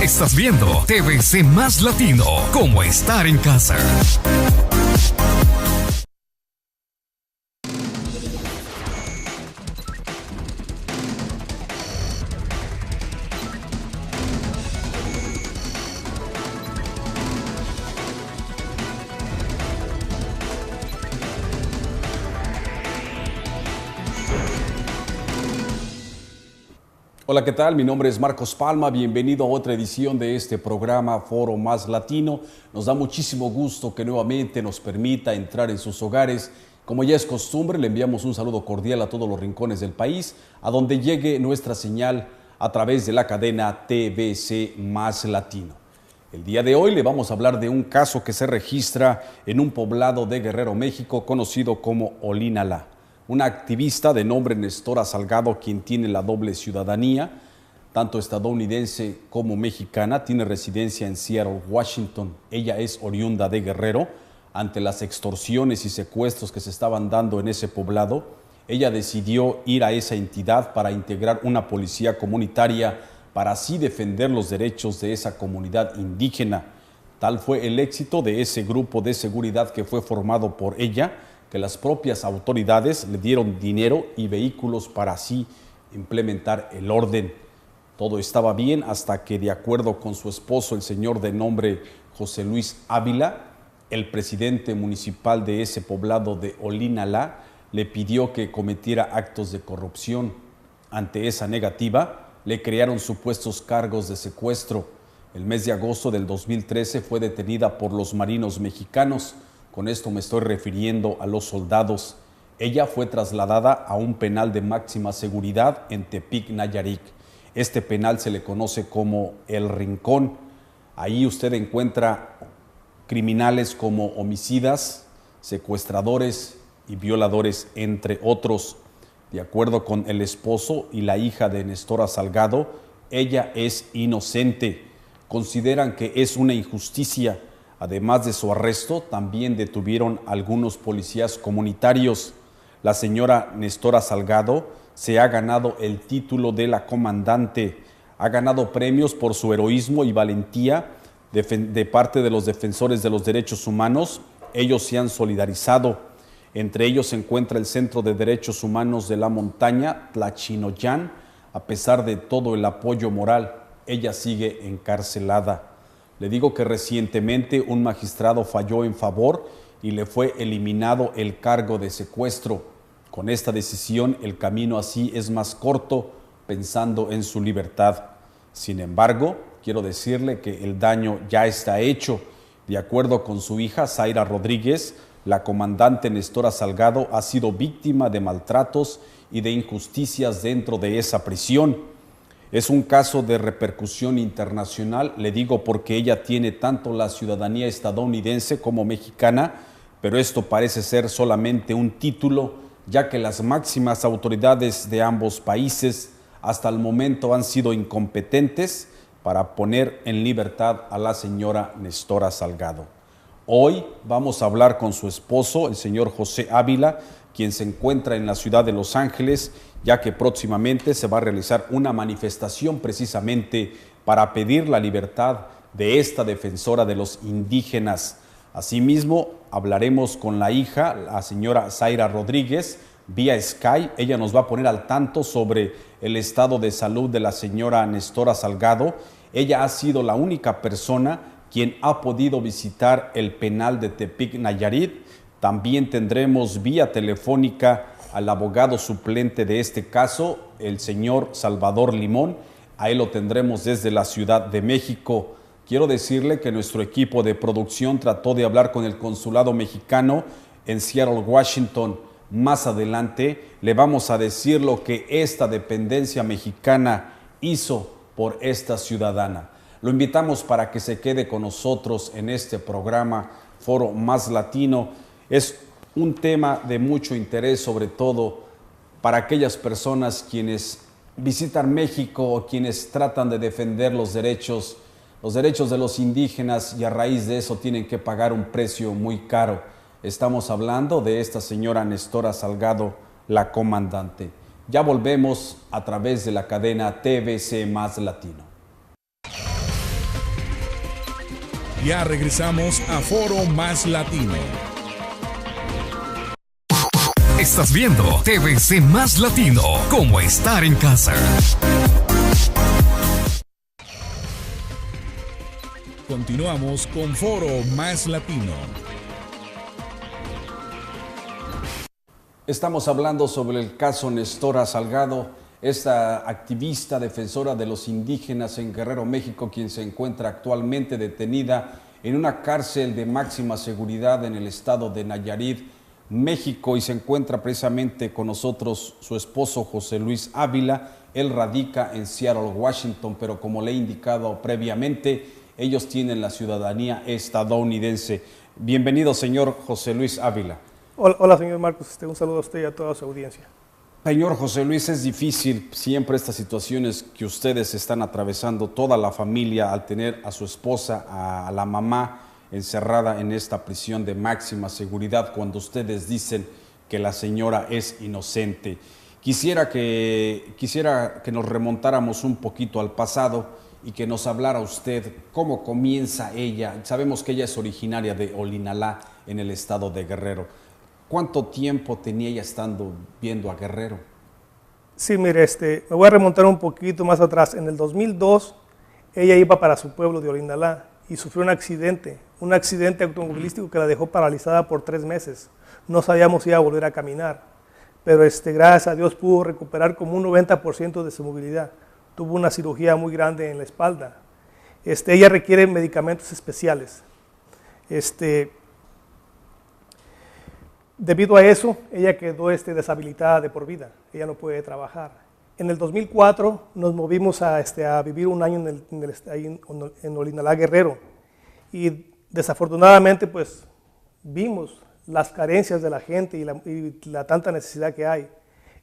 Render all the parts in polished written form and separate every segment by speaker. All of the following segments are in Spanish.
Speaker 1: Estás viendo TVC Más Latino, como estar en casa.
Speaker 2: Hola, ¿qué tal? Mi nombre es Marcos Palma, bienvenido a otra edición de este programa Foro Más Latino. Nos da muchísimo gusto que nuevamente nos permita entrar en sus hogares. Como ya es costumbre, le enviamos un saludo cordial a todos los rincones del país, a donde llegue nuestra señal a través de la cadena TVC Más Latino. El día de hoy le vamos a hablar de un caso que se registra en un poblado de Guerrero, México, conocido como Olinalá. Una activista de nombre Nestora Salgado, quien tiene la doble ciudadanía, tanto estadounidense como mexicana, tiene residencia en Seattle, Washington. Ella es oriunda de Guerrero. Ante las extorsiones y secuestros que se estaban dando en ese poblado, ella decidió ir a esa entidad para integrar una policía comunitaria para así defender los derechos de esa comunidad indígena. Tal fue el éxito de ese grupo de seguridad que fue formado por ella, que las propias autoridades le dieron dinero y vehículos para así implementar el orden. Todo estaba bien hasta que, de acuerdo con su esposo, el señor de nombre José Luis Ávila, el presidente municipal de ese poblado de Olinalá, le pidió que cometiera actos de corrupción. Ante esa negativa, le crearon supuestos cargos de secuestro. El mes de agosto del 2013 fue detenida por los marinos mexicanos. Con esto me estoy refiriendo a los soldados. Ella fue trasladada a un penal de máxima seguridad en Tepic, Nayarit. Este penal se le conoce como El Rincón. Ahí usted encuentra criminales como homicidas, secuestradores y violadores, entre otros. De acuerdo con el esposo y la hija de Nestora Salgado, ella es inocente. Consideran que es una injusticia. Además de su arresto, también detuvieron algunos policías comunitarios. La señora Nestora Salgado se ha ganado el título de la comandante. Ha ganado premios por su heroísmo y valentía de parte de los defensores de los derechos humanos. Ellos se han solidarizado. Entre ellos se encuentra el Centro de Derechos Humanos de la Montaña, Tlachinoyán. A pesar de todo el apoyo moral, ella sigue encarcelada. Le digo que recientemente un magistrado falló en favor y le fue eliminado el cargo de secuestro. Con esta decisión, el camino así es más corto, pensando en su libertad. Sin embargo, quiero decirle que el daño ya está hecho. De acuerdo con su hija, Zaira Rodríguez, la comandante Nestora Salgado ha sido víctima de maltratos y de injusticias dentro de esa prisión. Es un caso de repercusión internacional, le digo porque ella tiene tanto la ciudadanía estadounidense como mexicana, pero esto parece ser solamente un título, ya que las máximas autoridades de ambos países hasta el momento han sido incompetentes para poner en libertad a la señora Nestora Salgado. Hoy vamos a hablar con su esposo, el señor José Ávila, quien se encuentra en la ciudad de Los Ángeles, ya que próximamente se va a realizar una manifestación precisamente para pedir la libertad de esta defensora de los indígenas. Asimismo, hablaremos con la hija, la señora Zaira Rodríguez, vía Skype. Ella nos va a poner al tanto sobre el estado de salud de la señora Nestora Salgado. Ella ha sido la única persona quien ha podido visitar el penal de Tepic, Nayarit. También tendremos vía telefónica al abogado suplente de este caso, el señor Salvador Limón. A él lo tendremos desde la Ciudad de México. Quiero decirle que nuestro equipo de producción trató de hablar con el consulado mexicano en Seattle, Washington. Más adelante le vamos a decir lo que esta dependencia mexicana hizo por esta ciudadana. Lo invitamos para que se quede con nosotros en este programa Foro Más Latino. Es un tema de mucho interés, sobre todo para aquellas personas quienes visitan México o quienes tratan de defender los derechos de los indígenas, y a raíz de eso tienen que pagar un precio muy caro. Estamos hablando de esta señora Nestora Salgado, la comandante. Ya volvemos a través de la cadena TVC Más Latino.
Speaker 3: Ya regresamos a Foro Más Latino.
Speaker 1: Estás viendo TVC Más Latino, como estar en casa.
Speaker 3: Continuamos con Foro Más Latino.
Speaker 2: Estamos hablando sobre el caso Nestora Salgado, esta activista defensora de los indígenas en Guerrero, México, quien se encuentra actualmente detenida en una cárcel de máxima seguridad en el estado de Nayarit, México, y se encuentra precisamente con nosotros su esposo José Luis Ávila. Él radica en Seattle, Washington, pero como le he indicado previamente, ellos tienen la ciudadanía estadounidense. Bienvenido, señor José Luis Ávila.
Speaker 4: Hola, señor Marcos, un saludo a usted y a toda su audiencia.
Speaker 2: Señor José Luis, es difícil siempre estas situaciones que ustedes están atravesando, toda la familia, al tener a su esposa, a la mamá encerrada en esta prisión de máxima seguridad, cuando ustedes dicen que la señora es inocente. Quisiera que nos remontáramos un poquito al pasado y que nos hablara usted cómo comienza ella. Sabemos que ella es originaria de Olinalá, en el estado de Guerrero. ¿Cuánto tiempo tenía ella estando viendo a Guerrero?
Speaker 4: Sí, mire, me voy a remontar un poquito más atrás. En el 2002, ella iba para su pueblo de Olinalá y sufrió un accidente automovilístico que la dejó paralizada por 3 meses. No sabíamos si iba a volver a caminar, pero gracias a Dios pudo recuperar como un 90% de su movilidad. Tuvo una cirugía muy grande en la espalda. Ella requiere medicamentos especiales. Debido a eso, ella quedó deshabilitada de por vida. Ella no puede trabajar. En el 2004 nos movimos a vivir un año en Olinalá, Guerrero. Y desafortunadamente, pues, vimos las carencias de la gente y la tanta necesidad que hay.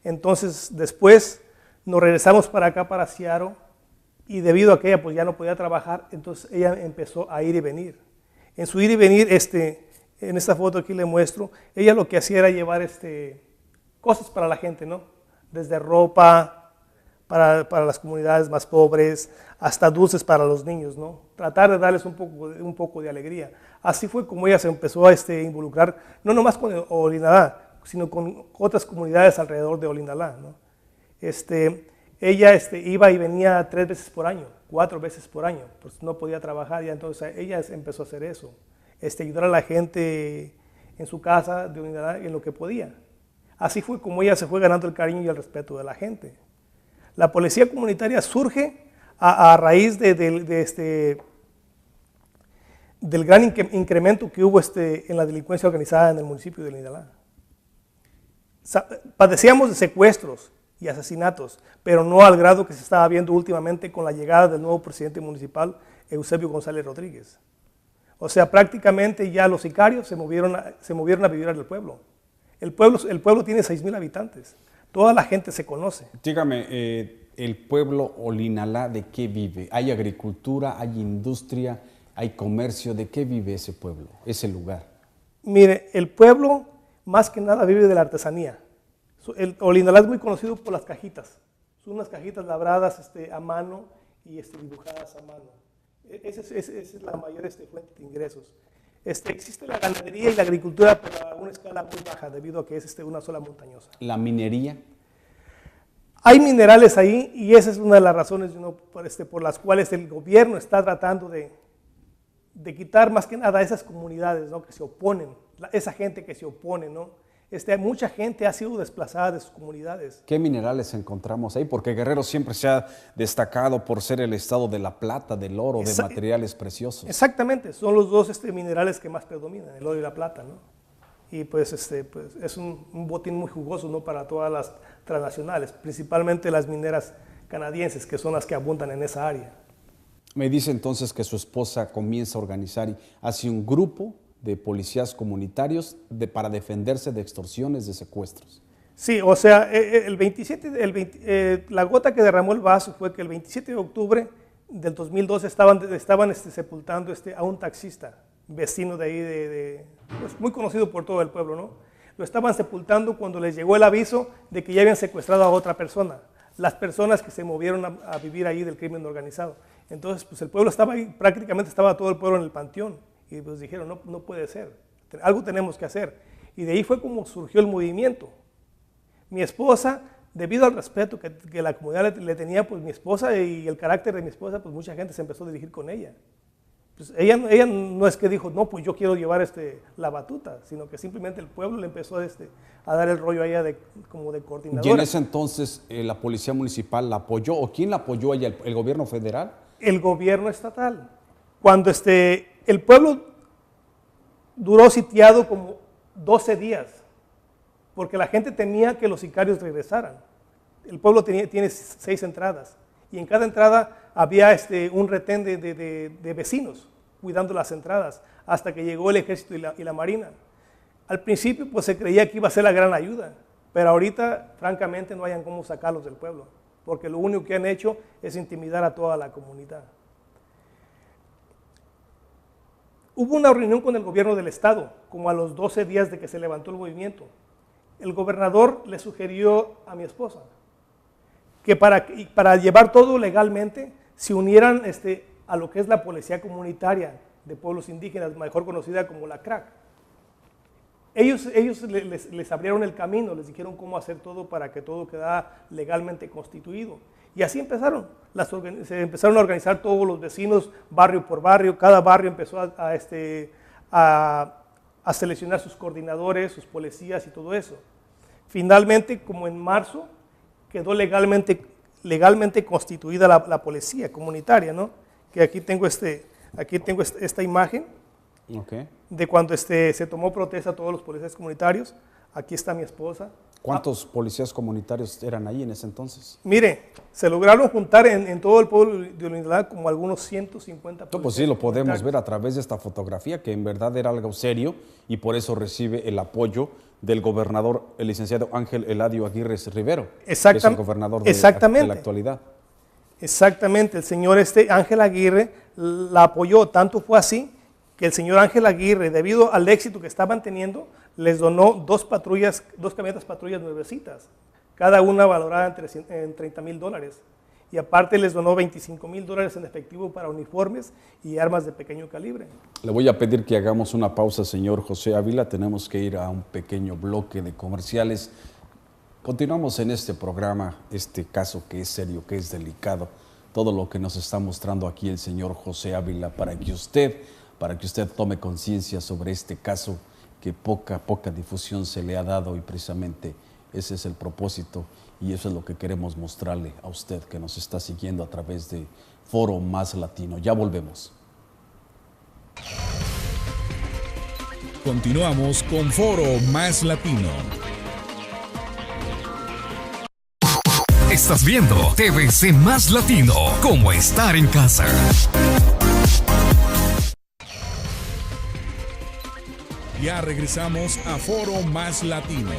Speaker 4: Entonces, después nos regresamos para acá, para Seattle, y debido a que ella pues, ya no podía trabajar, entonces ella empezó a ir y venir. En su ir y venir, en esta foto aquí le muestro, ella lo que hacía era llevar cosas para la gente, ¿no? Desde ropa para las comunidades más pobres, hasta dulces para los niños, ¿no? Tratar de darles un poco de alegría. Así fue como ella se empezó a involucrar, no nomás con Olinalá, sino con otras comunidades alrededor de Olinalá, ¿no? Ella iba y venía 3 veces por año, 4 veces por año, pues no podía trabajar, y entonces ella empezó a hacer eso. Ayudar a la gente en su casa de Olinalá en lo que podía. Así fue como ella se fue ganando el cariño y el respeto de la gente. La policía comunitaria surge a raíz del gran incremento que hubo en la delincuencia organizada en el municipio de Olinalá. Padecíamos de secuestros y asesinatos, pero no al grado que se estaba viendo últimamente con la llegada del nuevo presidente municipal, Eusebio González Rodríguez. O sea, prácticamente ya los sicarios se movieron a vivir al pueblo. El pueblo tiene 6,000 habitantes. Toda la gente se conoce.
Speaker 2: Dígame, el pueblo Olinalá, ¿de qué vive? ¿Hay agricultura, hay industria, hay comercio? ¿De qué vive ese pueblo, ese lugar?
Speaker 4: Mire, el pueblo más que nada vive de la artesanía. El Olinalá es muy conocido por las cajitas. Son unas cajitas labradas a mano y dibujadas a mano. Esa es la mayor fuente de ingresos. Existe la ganadería y la agricultura, pero a una escala muy baja, debido a que es una zona montañosa.
Speaker 2: ¿La minería?
Speaker 4: Hay minerales ahí, y esa es una de las razones por las cuales el gobierno está tratando de quitar más que nada a esas comunidades, ¿no? Que se oponen, esa gente que se opone, ¿no? Mucha gente ha sido desplazada de sus comunidades.
Speaker 2: ¿Qué minerales encontramos ahí? Porque Guerrero siempre se ha destacado por ser el estado de la plata, del oro, de materiales preciosos.
Speaker 4: Exactamente, son los dos minerales que más predominan, el oro y la plata, ¿no? Y pues, pues es un botín muy jugoso, ¿no? Para todas las transnacionales, principalmente las mineras canadienses, que son las que abundan en esa área.
Speaker 2: Me dice entonces que su esposa comienza a organizar y hace un grupo de policías comunitarios para defenderse de extorsiones, de secuestros.
Speaker 4: Sí, o sea, la gota que derramó el vaso fue que el 27 de octubre del 2012 estaban sepultando a un taxista, vecino de ahí, pues muy conocido por todo el pueblo, ¿no? Lo estaban sepultando cuando les llegó el aviso de que ya habían secuestrado a otra persona. las personas que se movieron a vivir ahí del crimen organizado. Entonces, pues el pueblo estaba ahí, prácticamente estaba todo el pueblo en el panteón, y pues dijeron, no, no puede ser, algo tenemos que hacer. Y de ahí fue como surgió el movimiento. Mi esposa, debido al respeto que la comunidad le tenía, pues mi esposa y el carácter de mi esposa, pues mucha gente se empezó a dirigir con ella. Pues ella no es que dijo, no, pues yo quiero llevar la batuta, sino que simplemente el pueblo le empezó a dar el rollo a ella como de coordinadora.
Speaker 2: ¿Y en ese entonces la policía municipal la apoyó? ¿O quién la apoyó a ella? ¿El gobierno federal?
Speaker 4: El gobierno estatal. Cuando el pueblo duró sitiado como 12 días, porque la gente temía que los sicarios regresaran. El pueblo tiene 6 entradas, y en cada entrada había un retén de vecinos cuidando las entradas, hasta que llegó el ejército y la marina. Al principio pues se creía que iba a ser la gran ayuda, pero ahorita francamente no hayan cómo sacarlos del pueblo, porque lo único que han hecho es intimidar a toda la comunidad. Hubo una reunión con el gobierno del estado, como a los 12 días de que se levantó el movimiento. El gobernador le sugirió a mi esposa que para llevar todo legalmente se unieran a lo que es la policía comunitaria de pueblos indígenas, mejor conocida como la CRAC. Ellos les abrieron el camino, les dijeron cómo hacer todo para que todo quedara legalmente constituido. Y así empezaron. Se empezaron a organizar todos los vecinos, barrio por barrio. Cada barrio empezó a seleccionar sus coordinadores, sus policías y todo eso. Finalmente, como en marzo, quedó legalmente constituida la policía comunitaria, ¿no? Que aquí tengo esta imagen de cuando se tomó protesta a todos los policías comunitarios. Aquí está mi esposa.
Speaker 2: ¿Cuántos policías comunitarios eran ahí en ese entonces?
Speaker 4: Mire, se lograron juntar en todo el pueblo de Olinalá como algunos 150 policías.
Speaker 2: No, pues sí, lo podemos ver a través de esta fotografía, que en verdad era algo serio y por eso recibe el apoyo del gobernador, el licenciado Ángel Eladio Aguirre Rivero, que es el gobernador de la actualidad.
Speaker 4: Exactamente, el señor Ángel Aguirre la apoyó, tanto fue así que el señor Ángel Aguirre, debido al éxito que estaban teniendo, les donó 2 camionetas patrullas nuevecitas, cada una valorada en $30,000. Y aparte les donó $25,000 en efectivo para uniformes y armas de pequeño calibre.
Speaker 2: Le voy a pedir que hagamos una pausa, señor José Ávila. Tenemos que ir a un pequeño bloque de comerciales. Continuamos en este programa, este caso que es serio, que es delicado. Todo lo que nos está mostrando aquí el señor José Ávila para que usted tome conciencia sobre este caso que poca difusión se le ha dado, y precisamente ese es el propósito y eso es lo que queremos mostrarle a usted que nos está siguiendo a través de Foro Más Latino. Ya volvemos.
Speaker 3: Continuamos con Foro Más Latino.
Speaker 1: Estás viendo TVC Más Latino, como estar en casa.
Speaker 3: Ya regresamos a Foro Más Latino.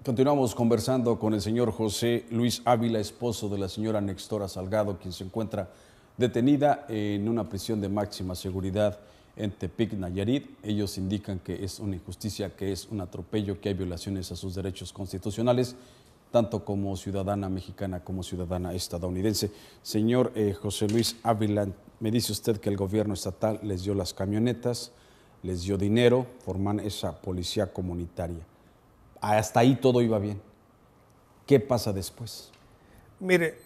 Speaker 2: Continuamos conversando con el señor José Luis Ávila, esposo de la señora Nextora Salgado, quien se encuentra detenida en una prisión de máxima seguridad en Tepic, Nayarit. Ellos indican que es una injusticia, que es un atropello, que hay violaciones a sus derechos constitucionales, tanto como ciudadana mexicana como ciudadana estadounidense. Señor José Luis Ávila, me dice usted que el gobierno estatal les dio las camionetas, les dio dinero, forman esa policía comunitaria. Hasta ahí todo iba bien. ¿Qué pasa después?
Speaker 4: Mire,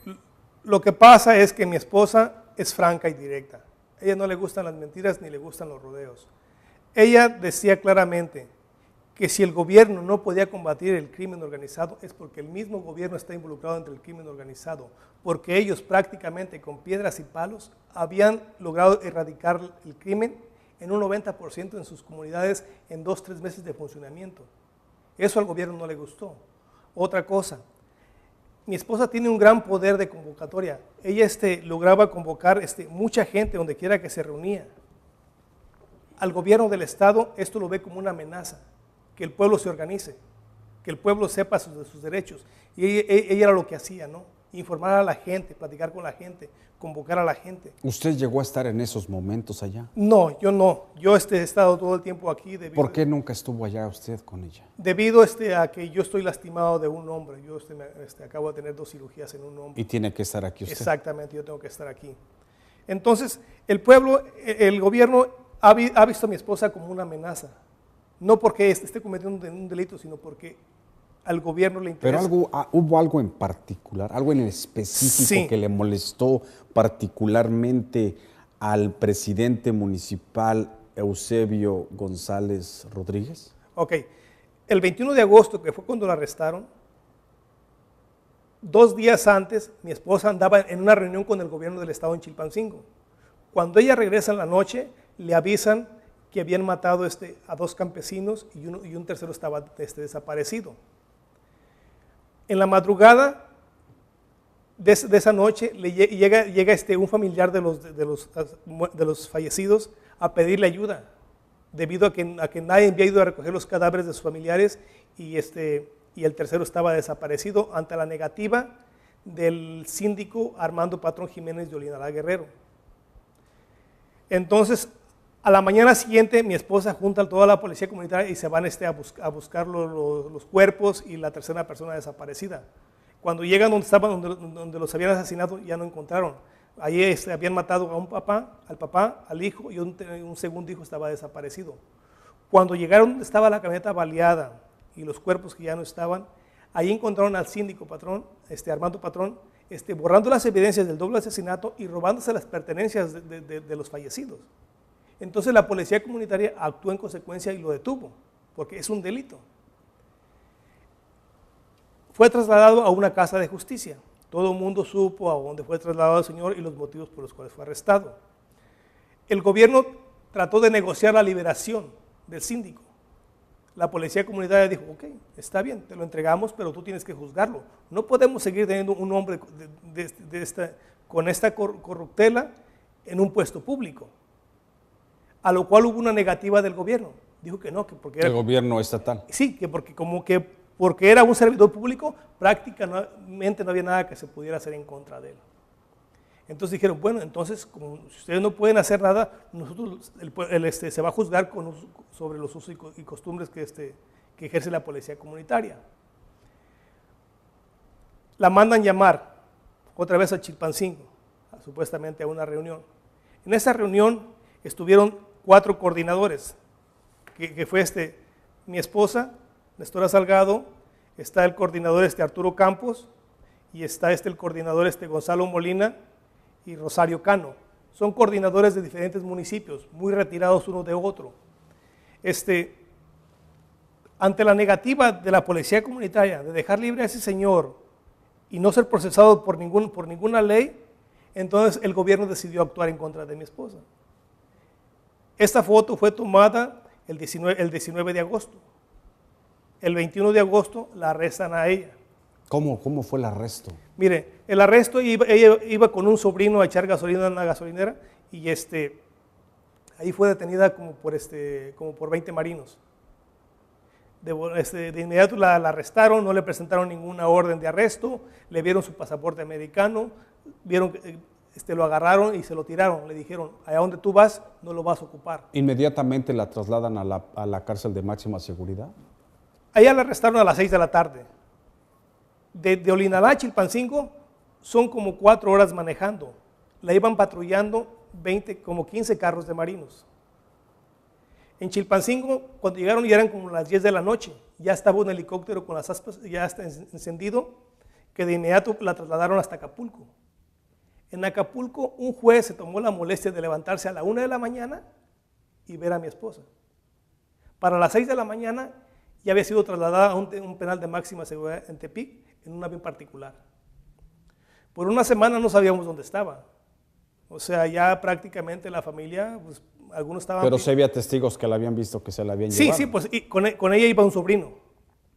Speaker 4: lo que pasa es que mi esposa es franca y directa. A ella no le gustan las mentiras ni le gustan los rodeos. Ella decía claramente que si el gobierno no podía combatir el crimen organizado es porque el mismo gobierno está involucrado entre el crimen organizado, porque ellos prácticamente con piedras y palos habían logrado erradicar el crimen en un 90% en sus comunidades en 2-3 meses de funcionamiento. Eso al gobierno no le gustó. Otra cosa, mi esposa tiene un gran poder de convocatoria. Ella lograba convocar mucha gente donde quiera que se reunía. Al gobierno del estado esto lo ve como una amenaza, que el pueblo se organice, que el pueblo sepa sus derechos. Y ella era lo que hacía, ¿no? informar a la gente, platicar con la gente, convocar a la gente.
Speaker 2: ¿Usted llegó a estar en esos momentos allá?
Speaker 4: No, yo no. Yo he estado todo el tiempo aquí.
Speaker 2: ¿Por qué nunca estuvo allá usted con ella?
Speaker 4: Debido a que yo estoy lastimado de un hombro. Yo acabo de tener 2 cirugías en un hombro.
Speaker 2: Y tiene que estar aquí usted.
Speaker 4: Exactamente, yo tengo que estar aquí. Entonces, el pueblo, el gobierno ha visto a mi esposa como una amenaza. No porque esté cometiendo un delito, sino porque al gobierno le interesa.
Speaker 2: Pero hubo algo en particular, algo en específico
Speaker 4: Sí.
Speaker 2: que le molestó particularmente al presidente municipal Eusebio González Rodríguez.
Speaker 4: Ok, el 21 de agosto, que fue cuando la arrestaron, 2 días antes, mi esposa andaba en una reunión con el gobierno del estado en Chilpancingo. Cuando ella regresa en la noche, le avisan que habían matado a 2 campesinos y un tercero estaba desaparecido. En la madrugada de esa noche llega un familiar de los fallecidos a pedirle ayuda, debido a que nadie había ido a recoger los cadáveres de sus familiares y el tercero estaba desaparecido ante la negativa del síndico Armando Patrón Jiménez de Olinalá Guerrero. Entonces, a la mañana siguiente, mi esposa junta a toda la policía comunitaria y se van a buscar los cuerpos y la tercera persona desaparecida. Cuando llegan donde los habían asesinado, ya no encontraron. Ahí habían matado a al papá, al hijo, y un segundo hijo estaba desaparecido. Cuando llegaron donde estaba la camioneta baleada y los cuerpos que ya no estaban, ahí encontraron al síndico Patrón, Armando Patrón, borrando las evidencias del doble asesinato y robándose las pertenencias de los fallecidos. Entonces la policía comunitaria actuó en consecuencia y lo detuvo, porque es un delito. Fue trasladado a una casa de justicia. Todo el mundo supo a dónde fue trasladado el señor y los motivos por los cuales fue arrestado. El gobierno trató de negociar la liberación del síndico. La policía comunitaria dijo, ok, está bien, te lo entregamos, pero tú tienes que juzgarlo. No podemos seguir teniendo un hombre con esta corruptela en un puesto público. A lo cual hubo una negativa del gobierno. Dijo que no, que porque era...
Speaker 2: El gobierno estatal.
Speaker 4: Sí, que porque era un servidor público, prácticamente no había nada que se pudiera hacer en contra de él. Entonces dijeron, bueno, entonces, como si ustedes no pueden hacer nada, nosotros se va a juzgar sobre los usos y costumbres que ejerce la policía comunitaria. La mandan llamar otra vez a Chilpancingo, supuestamente a una reunión. En esa reunión estuvieron 4 coordinadores, que fue mi esposa, Nestora Salgado, está el coordinador Arturo Campos, y está el coordinador Gonzalo Molina y Rosario Cano. Son coordinadores de diferentes municipios, muy retirados uno de otro. Ante la negativa de la policía comunitaria de dejar libre a ese señor y no ser procesado por ninguna ley, entonces el gobierno decidió actuar en contra de mi esposa. Esta foto fue tomada el 19 de agosto. El 21 de agosto la arrestan a ella.
Speaker 2: ¿Cómo fue el arresto?
Speaker 4: Mire, el arresto, ella iba con un sobrino a echar gasolina en una gasolinera y ahí fue detenida como por 20 marinos. De inmediato la arrestaron, no le presentaron ninguna orden de arresto, le vieron su pasaporte americano, vieron que lo agarraron y se lo tiraron. Le dijeron, allá donde tú vas, no lo vas a ocupar.
Speaker 2: ¿Inmediatamente la trasladan a la cárcel de máxima seguridad?
Speaker 4: A ella la arrestaron a las 6 de la tarde. De Olinalá a Chilpancingo son como 4 horas manejando. La iban patrullando como 15 carros de marinos. En Chilpancingo, cuando llegaron ya eran como las 10 de la noche. Ya estaba un helicóptero con las aspas ya está encendido, que de inmediato la trasladaron hasta Acapulco. En Acapulco, un juez se tomó la molestia de levantarse a la 1 de la mañana y ver a mi esposa. Para las 6 de la mañana ya había sido trasladada a un penal de máxima seguridad en Tepic, en un avión particular. Por una semana no sabíamos dónde estaba. O sea, ya prácticamente la familia, pues algunos estaban...
Speaker 2: Pero sí había testigos que la habían visto que se la habían llevado.
Speaker 4: Sí, pues y con ella iba un sobrino.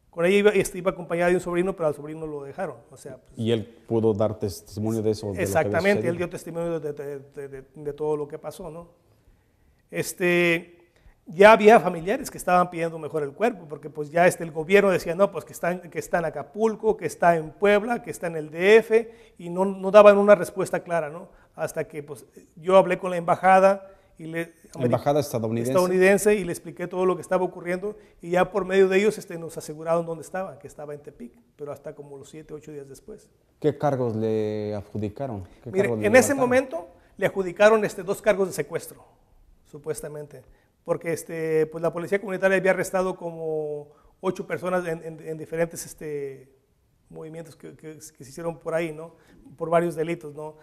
Speaker 4: Con ella iba acompañada de un sobrino, pero al sobrino lo dejaron. O sea, pues,
Speaker 2: ¿Y él pudo dar testimonio de eso?
Speaker 4: Exactamente, él dio testimonio de todo lo que pasó, ¿no? ya había familiares que estaban pidiendo mejor el cuerpo, porque pues ya el gobierno decía, no, pues que está en Acapulco, que está en Puebla, que está en el DF, y no daban una respuesta clara, ¿no? Hasta que pues yo hablé con la embajada,
Speaker 2: embajada
Speaker 4: estadounidense, y le expliqué todo lo que estaba ocurriendo, y ya por medio de ellos nos aseguraron dónde estaba, que estaba en Tepic, pero hasta como los 7, 8 días después.
Speaker 2: ¿Qué cargos le adjudicaron?
Speaker 4: Mire, en ese momento le adjudicaron 2 cargos de secuestro, supuestamente, porque pues la policía comunitaria había arrestado como 8 personas en diferentes movimientos que se hicieron por ahí, ¿no? Por varios delitos, ¿no?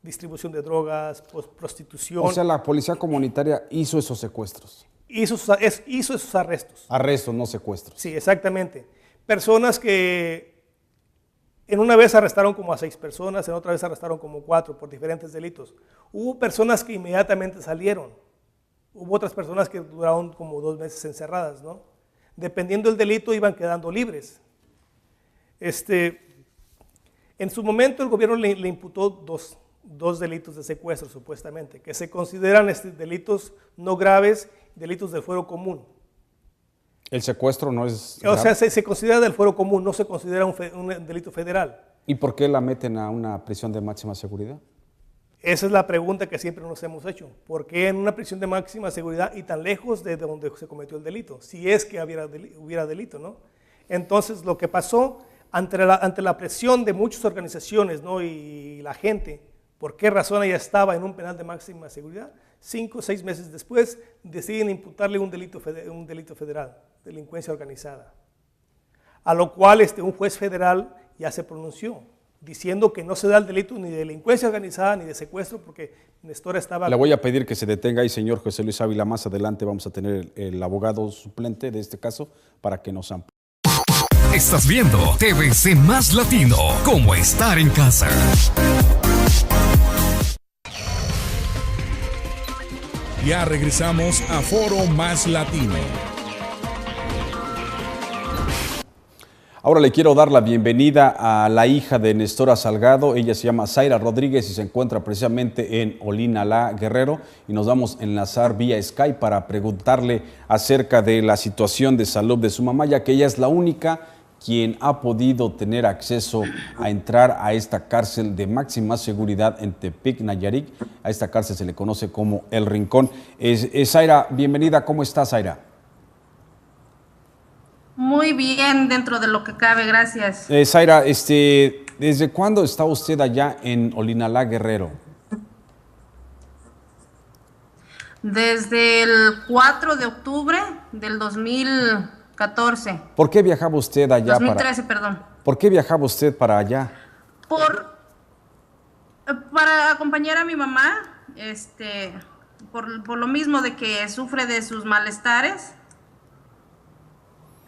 Speaker 4: Distribución de drogas, prostitución.
Speaker 2: O sea, la policía comunitaria hizo esos secuestros.
Speaker 4: Hizo esos arrestos.
Speaker 2: Arrestos, no secuestros.
Speaker 4: Sí, exactamente. Personas que en una vez arrestaron como a 6 personas, en otra vez arrestaron como 4 por diferentes delitos. Hubo personas que inmediatamente salieron. Hubo otras personas que duraron como 2 meses encerradas, ¿no? Dependiendo del delito iban quedando libres. En su momento el gobierno le imputó dos delitos de secuestro, supuestamente, que se consideran delitos no graves, delitos del fuero común.
Speaker 2: ¿El secuestro no es
Speaker 4: grave? O sea,
Speaker 2: grave?
Speaker 4: se considera del fuero común, no se considera un delito federal.
Speaker 2: ¿Y por qué la meten a una prisión de máxima seguridad?
Speaker 4: Esa es la pregunta que siempre nos hemos hecho. ¿Por qué en una prisión de máxima seguridad y tan lejos de donde se cometió el delito? Si es que hubiera delito, ¿no? Entonces, lo que pasó ante la presión de muchas organizaciones, ¿no? y la gente, ¿por qué razón ella estaba en un penal de máxima seguridad? 5 o 6 meses después deciden imputarle un delito federal, delincuencia organizada. A lo cual un juez federal ya se pronunció, diciendo que no se da el delito ni de delincuencia organizada ni de secuestro, porque Nestora estaba...
Speaker 2: Le voy a pedir que se detenga ahí, señor José Luis Ávila. Más adelante vamos a tener el abogado suplente de este caso para que nos amplíe.
Speaker 1: Estás viendo TVC Más Latino, como estar en casa.
Speaker 3: Ya regresamos a Foro Más Latino.
Speaker 2: Ahora le quiero dar la bienvenida a la hija de Nestora Salgado. Ella se llama Zaira Rodríguez y se encuentra precisamente en Olinalá, Guerrero. Y nos vamos a enlazar vía Skype para preguntarle acerca de la situación de salud de su mamá, ya que ella es la única quien ha podido tener acceso a entrar a esta cárcel de máxima seguridad en Tepic, Nayarit. A esta cárcel se le conoce como El Rincón. Zaira, bienvenida. ¿Cómo estás, Zaira?
Speaker 5: Muy bien, dentro de lo que cabe, gracias.
Speaker 2: Zaira, ¿desde cuándo está usted allá en Olinalá, Guerrero?
Speaker 5: Desde el 4 de octubre del 2014.
Speaker 2: ¿Por qué viajaba usted allá?
Speaker 5: 2013, perdón.
Speaker 2: ¿Por qué viajaba usted para allá?
Speaker 5: Para acompañar a mi mamá, por lo mismo de que sufre de sus malestares.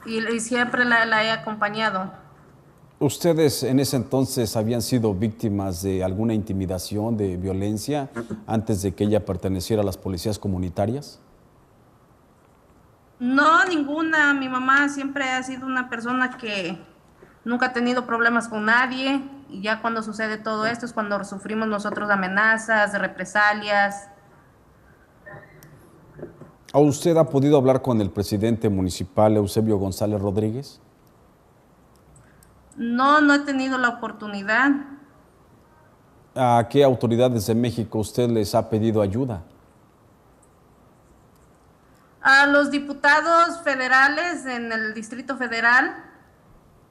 Speaker 5: Y siempre la he acompañado.
Speaker 2: ¿Ustedes en ese entonces habían sido víctimas de alguna intimidación, de violencia, antes de que ella perteneciera a las policías comunitarias?
Speaker 5: No, ninguna. Mi mamá siempre ha sido una persona que nunca ha tenido problemas con nadie. Y ya cuando sucede todo esto es cuando sufrimos nosotros amenazas, represalias.
Speaker 2: ¿Usted ha podido hablar con el presidente municipal, Eusebio González Rodríguez?
Speaker 5: No he tenido la oportunidad.
Speaker 2: ¿A qué autoridades de México usted les ha pedido ayuda?
Speaker 5: A los diputados federales en el Distrito Federal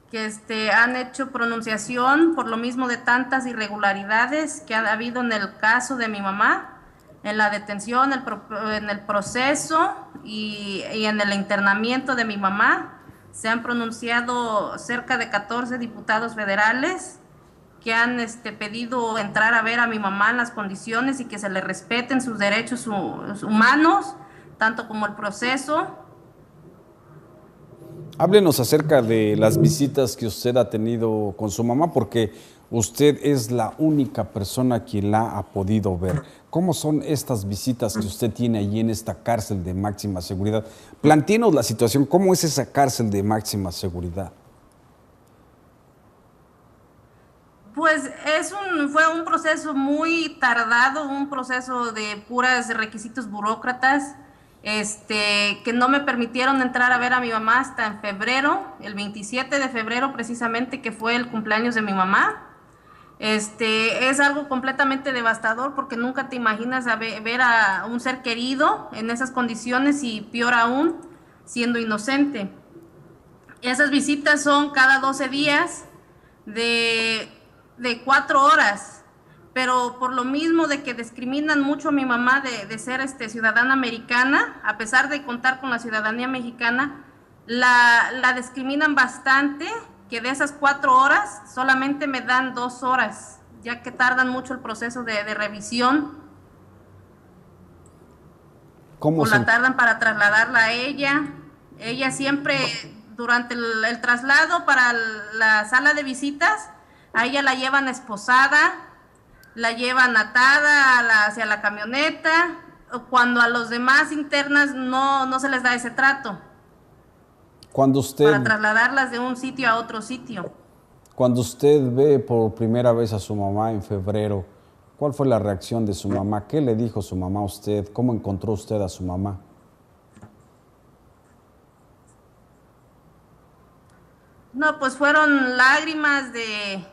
Speaker 5: que han hecho pronunciación por lo mismo de tantas irregularidades que ha habido en el caso de mi mamá, en la detención, en el proceso y en el internamiento de mi mamá. Se han pronunciado cerca de 14 diputados federales que han pedido entrar a ver a mi mamá en las condiciones y que se le respeten sus derechos humanos, tanto como el proceso.
Speaker 2: Háblenos acerca de las visitas que usted ha tenido con su mamá, porque usted es la única persona quien la ha podido ver. ¿Cómo son estas visitas que usted tiene allí en esta cárcel de máxima seguridad? Plantéenos la situación, ¿cómo es esa cárcel de máxima seguridad?
Speaker 5: Pues fue un proceso muy tardado, un proceso de puras requisitos burócratas, que no me permitieron entrar a ver a mi mamá hasta en febrero, el 27 de febrero precisamente, que fue el cumpleaños de mi mamá. Es algo completamente devastador porque nunca te imaginas ver a un ser querido en esas condiciones y peor aún, siendo inocente. Esas visitas son cada 12 días de 4 horas, pero por lo mismo de que discriminan mucho a mi mamá de ser ciudadana americana, a pesar de contar con la ciudadanía mexicana, la discriminan bastante, que de esas 4 horas solamente me dan 2 horas, ya que tardan mucho el proceso de revisión.
Speaker 2: ¿Cómo
Speaker 5: la tardan para trasladarla a ella. Ella siempre, durante el traslado para la sala de visitas, a ella la llevan esposada, la llevan atada hacia la camioneta, cuando a los demás internas no se les da ese trato. Para trasladarlas de un sitio a otro sitio.
Speaker 2: Cuando usted ve por primera vez a su mamá en febrero, ¿cuál fue la reacción de su mamá? ¿Qué le dijo su mamá a usted? ¿Cómo encontró usted a su mamá?
Speaker 5: No, pues fueron lágrimas de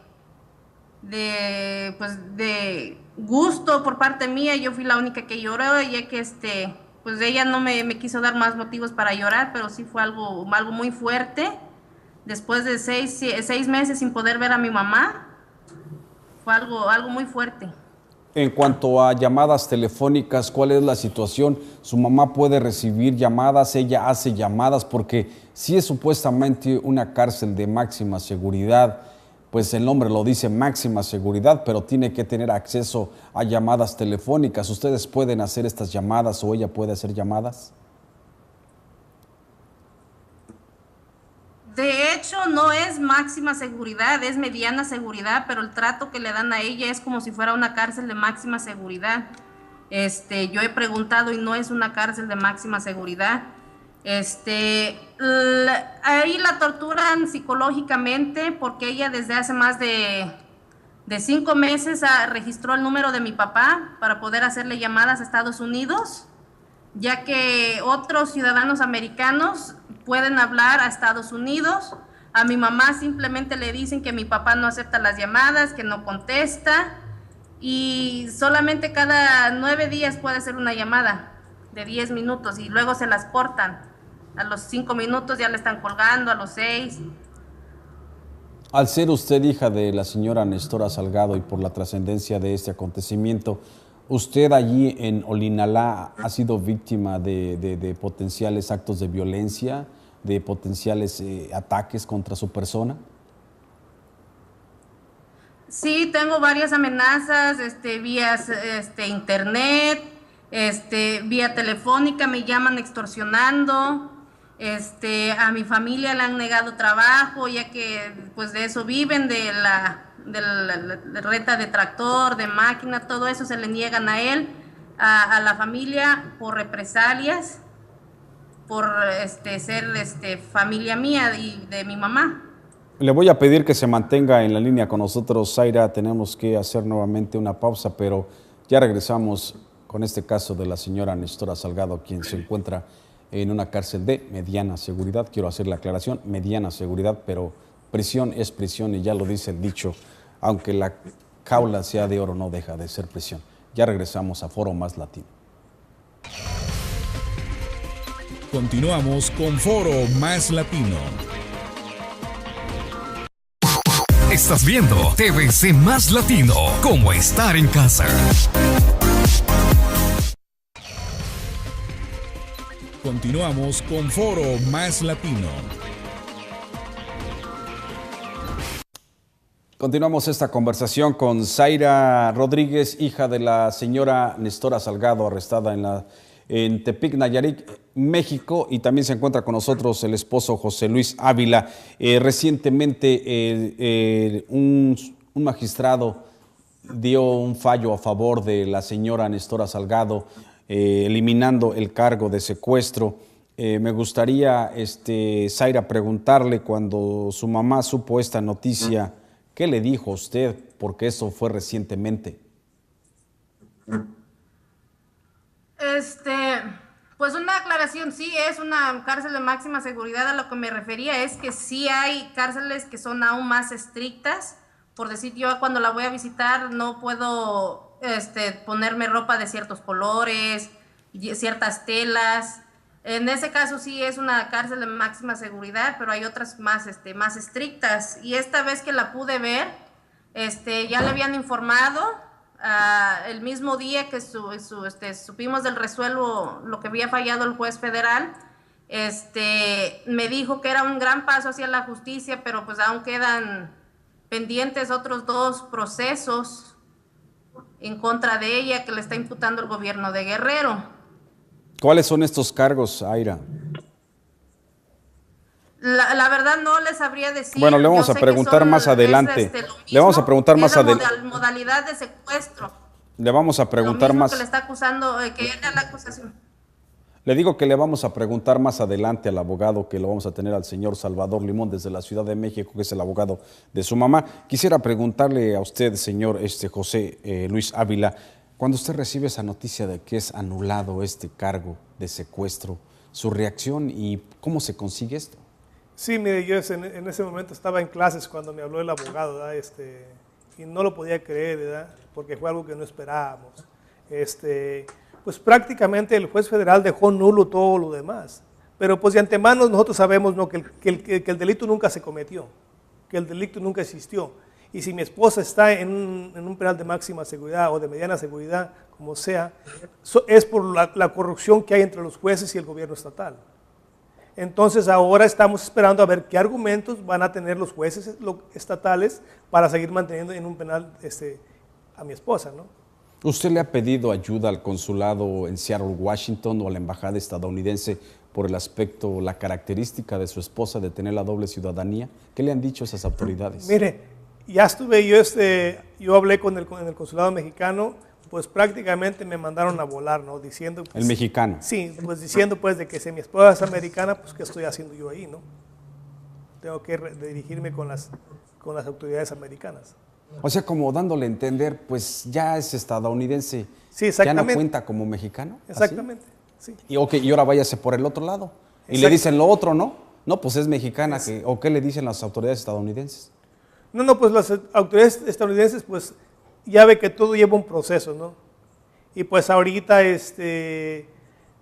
Speaker 5: gusto por parte mía. Yo fui la única que lloró, ya que pues ella no me quiso dar más motivos para llorar, pero sí fue algo muy fuerte. Después de 6 meses sin poder ver a mi mamá, fue algo muy fuerte.
Speaker 2: En cuanto a llamadas telefónicas, ¿cuál es la situación? ¿Su mamá puede recibir llamadas? ¿Ella hace llamadas? Porque si es supuestamente una cárcel de máxima seguridad, pues el nombre lo dice, máxima seguridad, pero tiene que tener acceso a llamadas telefónicas. ¿Ustedes pueden hacer estas llamadas o ella puede hacer llamadas?
Speaker 5: De hecho, no es máxima seguridad, es mediana seguridad, pero el trato que le dan a ella es como si fuera una cárcel de máxima seguridad. Yo he preguntado y no es una cárcel de máxima seguridad. Ahí la torturan psicológicamente porque ella desde hace más de 5 meses registró el número de mi papá para poder hacerle llamadas a Estados Unidos, ya que otros ciudadanos americanos pueden hablar a Estados Unidos. A mi mamá simplemente le dicen que mi papá no acepta las llamadas, que no contesta, y solamente cada 9 días puede hacer una llamada de 10 minutos y luego se las cortan. A los 5 minutos ya le están colgando, a los 6.
Speaker 2: Al ser usted hija de la señora Nestora Salgado y por la trascendencia de este acontecimiento, ¿usted allí en Olinalá ha sido víctima de potenciales actos de violencia, de potenciales ataques contra su persona?
Speaker 5: Sí, tengo varias amenazas, vía internet, vía telefónica, me llaman extorsionando. A mi familia le han negado trabajo, ya que pues de eso viven, de la renta de tractor, de máquina, todo eso se le niegan a él, a la familia, por represalias, por ser familia mía y de mi mamá.
Speaker 2: Le voy a pedir que se mantenga en la línea con nosotros, Zaira. Tenemos que hacer nuevamente una pausa, pero ya regresamos con este caso de la señora Nestora Salgado, quien se encuentra en una cárcel de mediana seguridad. Quiero hacer la aclaración, mediana seguridad, pero prisión es prisión y ya lo dice el dicho, aunque la jaula sea de oro no deja de ser prisión. Ya regresamos a Foro Más Latino.
Speaker 3: Continuamos con Foro Más Latino.
Speaker 1: Estás viendo TVC Más Latino, como estar en casa.
Speaker 3: Continuamos con Foro Más Latino.
Speaker 2: Continuamos esta conversación con Zaira Rodríguez, hija de la señora Nestora Salgado, arrestada en Tepic, Nayarit, México, y también se encuentra con nosotros el esposo José Luis Ávila. Recientemente un magistrado dio un fallo a favor de la señora Nestora Salgado, eliminando el cargo de secuestro. Me gustaría, Zaira, preguntarle, cuando su mamá supo esta noticia, ¿qué le dijo a usted? porque eso fue recientemente.
Speaker 5: Pues una aclaración, sí, es una cárcel de máxima seguridad. A lo que me refería es que sí hay cárceles que son aún más estrictas. Por decir, yo cuando la voy a visitar no puedo ponerme ropa de ciertos colores, ciertas telas. En ese caso sí es una cárcel de máxima seguridad, pero hay otras más estrictas. Y esta vez que la pude ver, ya le habían informado el mismo día que supimos del resuelvo, lo que había fallado el juez federal. Me dijo que era un gran paso hacia la justicia, pero pues aún quedan pendientes otros 2 procesos en contra de ella que le está imputando el gobierno de Guerrero.
Speaker 2: ¿Cuáles son estos cargos, Aira?
Speaker 5: La verdad no les sabría decir.
Speaker 2: Bueno, le vamos a preguntar más adelante. Le vamos a preguntar más adelante.
Speaker 5: Modalidad de secuestro.
Speaker 2: Le vamos a preguntar más.
Speaker 5: Que le está acusando, que era la acusación.
Speaker 2: Le digo que le vamos a preguntar más adelante al abogado, que lo vamos a tener al señor Salvador Limón desde la Ciudad de México, que es el abogado de su mamá. Quisiera preguntarle a usted, señor José Luis Ávila, cuando usted recibe esa noticia de que es anulado este cargo de secuestro, su reacción y cómo se consigue esto.
Speaker 4: Sí, mire, yo en ese momento estaba en clases cuando me habló el abogado, ¿verdad? Y no lo podía creer, ¿verdad? Porque fue algo que no esperábamos. Pues prácticamente el juez federal dejó nulo todo lo demás. Pero pues de antemano nosotros sabemos, ¿no?, que el delito nunca se cometió, que el delito nunca existió. Y si mi esposa está en un penal de máxima seguridad o de mediana seguridad, como sea, es por la corrupción que hay entre los jueces y el gobierno estatal. Entonces ahora estamos esperando a ver qué argumentos van a tener los jueces estatales para seguir manteniendo en un penal a mi esposa, ¿no?
Speaker 2: ¿Usted le ha pedido ayuda al consulado en Seattle, Washington, o a la embajada estadounidense por el aspecto, la característica de su esposa de tener la doble ciudadanía? ¿Qué le han dicho esas autoridades?
Speaker 4: Mire, ya estuve yo hablé con el consulado mexicano, pues prácticamente me mandaron a volar, ¿no? Diciendo, pues,
Speaker 2: ¿el mexicano?
Speaker 4: Sí, pues diciendo pues de que si mi esposa es americana, pues ¿qué estoy haciendo yo ahí, no? Tengo que dirigirme con las autoridades americanas.
Speaker 2: O sea, como dándole a entender, pues ya es estadounidense,
Speaker 4: sí, exactamente.
Speaker 2: ¿ya no cuenta como mexicano?
Speaker 4: Exactamente, sí.
Speaker 2: Y ahora váyase por el otro lado. Y le dicen lo otro, ¿no? No, pues es mexicana. ¿O qué le dicen las autoridades estadounidenses?
Speaker 4: No, pues las autoridades estadounidenses, pues ya ve que todo lleva un proceso, ¿no? Y pues ahorita,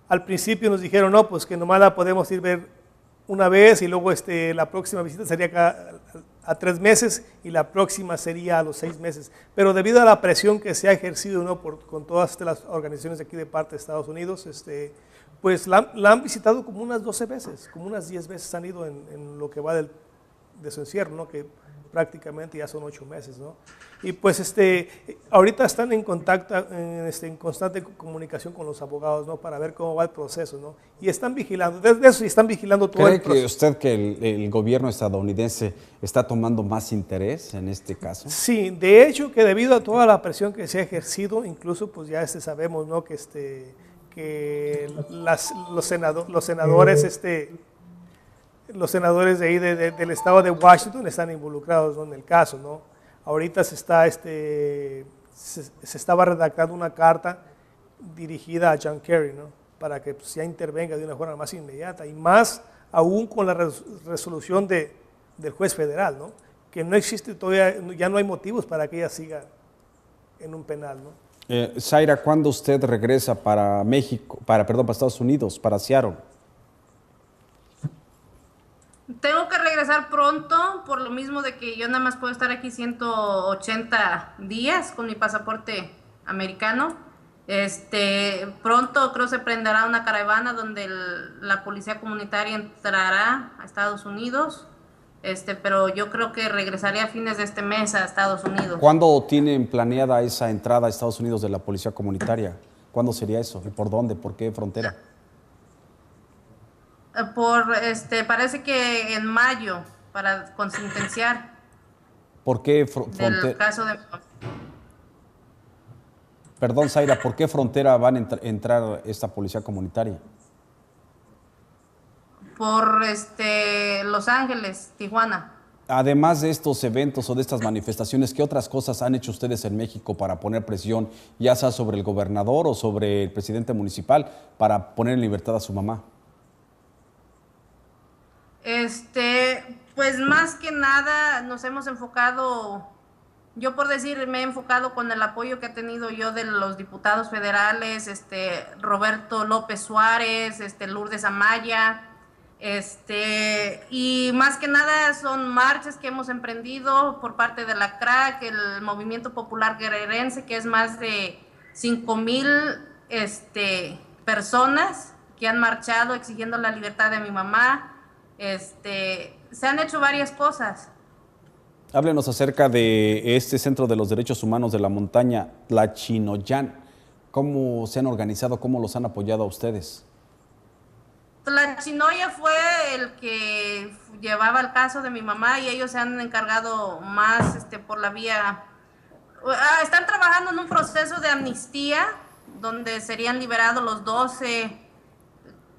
Speaker 4: al principio nos dijeron, no, pues que nomás la podemos ir a ver una vez y luego la próxima visita sería a 3 meses y la próxima sería a los 6 meses. Pero debido a la presión que se ha ejercido, ¿no?, con todas las organizaciones de aquí de parte de Estados Unidos, pues la han visitado como unas 12 veces, como unas 10 veces han ido en lo que va de su encierro, ¿no?, que prácticamente ya son 8 meses, ¿no? Y pues ahorita están en contacto, en constante comunicación con los abogados, ¿no?, para ver cómo va el proceso, ¿no? Y están vigilando, desde eso, y están vigilando todo el proceso.
Speaker 2: ¿Cree usted que el gobierno estadounidense está tomando más interés en este caso?
Speaker 4: Sí, de hecho que debido a toda la presión que se ha ejercido, incluso pues ya sabemos, ¿no?, que los senadores de ahí del estado de Washington están involucrados, ¿no?, en el caso, ¿no? Ahorita se estaba redactando una carta dirigida a John Kerry, ¿no?, para que pues, ya intervenga de una forma más inmediata y más aún con la resolución del juez federal, ¿no?, que no existe todavía, ya no hay motivos para que ella siga en un penal, ¿no?
Speaker 2: Zaira, ¿cuándo usted regresa para para Estados Unidos, para Seattle?
Speaker 5: Tengo que regresar pronto, por lo mismo de que yo nada más puedo estar aquí 180 días con mi pasaporte americano. Pronto creo se prenderá una caravana donde la policía comunitaria entrará a Estados Unidos, pero yo creo que regresaré a fines de este mes a Estados Unidos.
Speaker 2: ¿Cuándo tienen planeada esa entrada a Estados Unidos de la policía comunitaria? ¿Cuándo sería eso? ¿Y por dónde? ¿Por qué frontera?
Speaker 5: Parece que en mayo, para sentenciar.
Speaker 2: ¿Por qué
Speaker 5: del caso de...
Speaker 2: Perdón, Zaira, ¿por qué frontera van a entrar esta policía comunitaria?
Speaker 5: Por Los Ángeles, Tijuana.
Speaker 2: Además de estos eventos o de estas manifestaciones, ¿qué otras cosas han hecho ustedes en México para poner presión, ya sea sobre el gobernador o sobre el presidente municipal, para poner en libertad a su mamá?
Speaker 5: Pues más que nada nos hemos enfocado, yo por decir, me he enfocado con el apoyo que he tenido yo de los diputados federales, Roberto López Suárez, Lourdes Amaya, y más que nada son marchas que hemos emprendido por parte de la CRAC, el Movimiento Popular Guerrerense, que es más de 5,000 personas que han marchado exigiendo la libertad de mi mamá. Se han hecho varias cosas.
Speaker 2: Háblenos acerca de este Centro de los Derechos Humanos de la Montaña, Tlachinoyan. ¿Cómo se han organizado? ¿Cómo los han apoyado a ustedes?
Speaker 5: Tlachinoya fue el que llevaba el caso de mi mamá y ellos se han encargado más por la vía. Están trabajando en un proceso de amnistía donde serían liberados los 12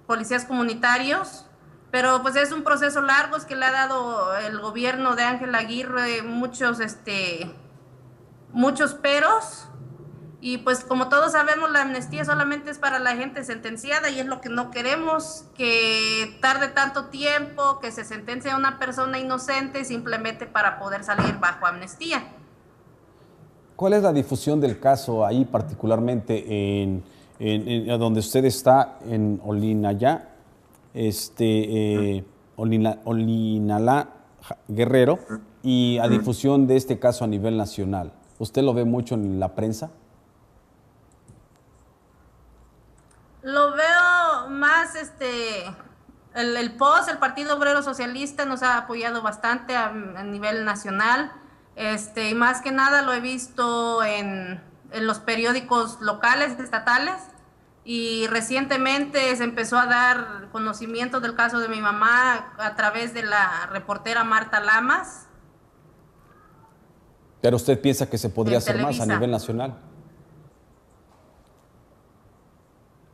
Speaker 5: policías comunitarios. Pero pues es un proceso largo, es que le ha dado el gobierno de Ángel Aguirre muchos peros. Y pues como todos sabemos, la amnistía solamente es para la gente sentenciada y es lo que no queremos, que tarde tanto tiempo, que se sentencie a una persona inocente simplemente para poder salir bajo amnistía.
Speaker 2: ¿Cuál es la difusión del caso ahí, particularmente en donde usted está, en Olinalá? Olinalá Guerrero, y a difusión de este caso a nivel nacional? ¿Usted lo ve mucho en la prensa?
Speaker 5: Lo veo más, el POS, el Partido Obrero Socialista, nos ha apoyado bastante a nivel nacional, y más que nada lo he visto en los periódicos locales, estatales. Y recientemente se empezó a dar conocimiento del caso de mi mamá a través de la reportera Marta Lamas.
Speaker 2: ¿Pero usted piensa que se podría hacer más a nivel nacional?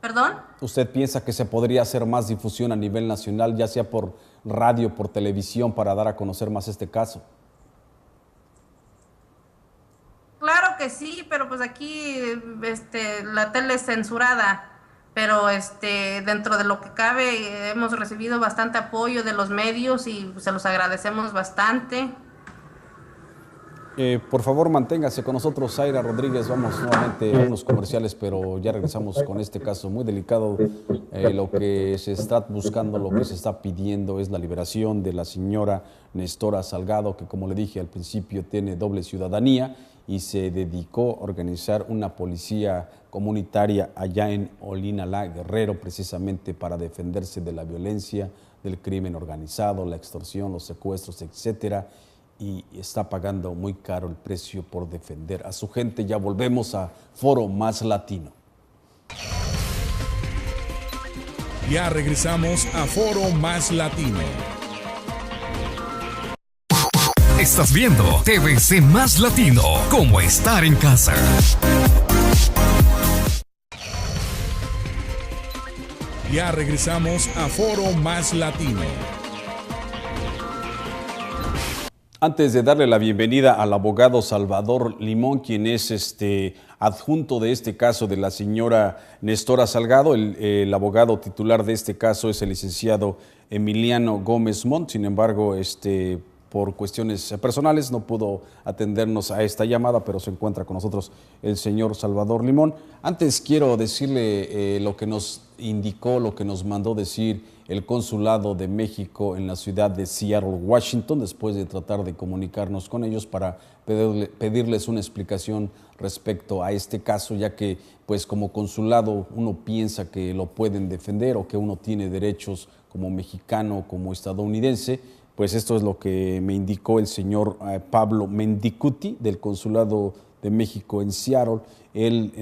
Speaker 5: ¿Perdón?
Speaker 2: ¿Usted piensa que se podría hacer más difusión a nivel nacional, ya sea por radio, por televisión, para dar a conocer más este caso?
Speaker 5: Claro que sí, pero pues aquí la tele es censurada, pero dentro de lo que cabe hemos recibido bastante apoyo de los medios y se los agradecemos bastante.
Speaker 2: Por favor, manténgase con nosotros, Zaira Rodríguez. Vamos nuevamente a unos comerciales, pero ya regresamos con este caso muy delicado. Lo que se está buscando, lo que se está pidiendo es la liberación de la señora Nestora Salgado, que, como le dije al principio, tiene doble ciudadanía y se dedicó a organizar una policía comunitaria allá en Olinalá Guerrero, precisamente para defenderse de la violencia, del crimen organizado, la extorsión, los secuestros, etcétera. Y está pagando muy caro el precio por defender a su gente. Ya volvemos a Foro Más Latino.
Speaker 3: Ya regresamos a Foro Más Latino.
Speaker 1: Estás viendo TVC Más Latino, como estar en casa.
Speaker 3: Ya regresamos a Foro Más Latino.
Speaker 2: Antes de darle la bienvenida al abogado Salvador Limón, quien es adjunto de este caso de la señora Nestora Salgado, el abogado titular de este caso es el licenciado Emiliano Gómez Montt. Sin embargo, por cuestiones personales no pudo atendernos a esta llamada, pero se encuentra con nosotros el señor Salvador Limón. Antes quiero decirle lo que nos indicó, lo que nos mandó decir el Consulado de México en la ciudad de Seattle, Washington, después de tratar de comunicarnos con ellos para pedirles una explicación respecto a este caso, ya que pues como consulado uno piensa que lo pueden defender o que uno tiene derechos como mexicano, como estadounidense. Pues esto es lo que me indicó el señor Pablo Mendicuti del Consulado de México en Seattle. Él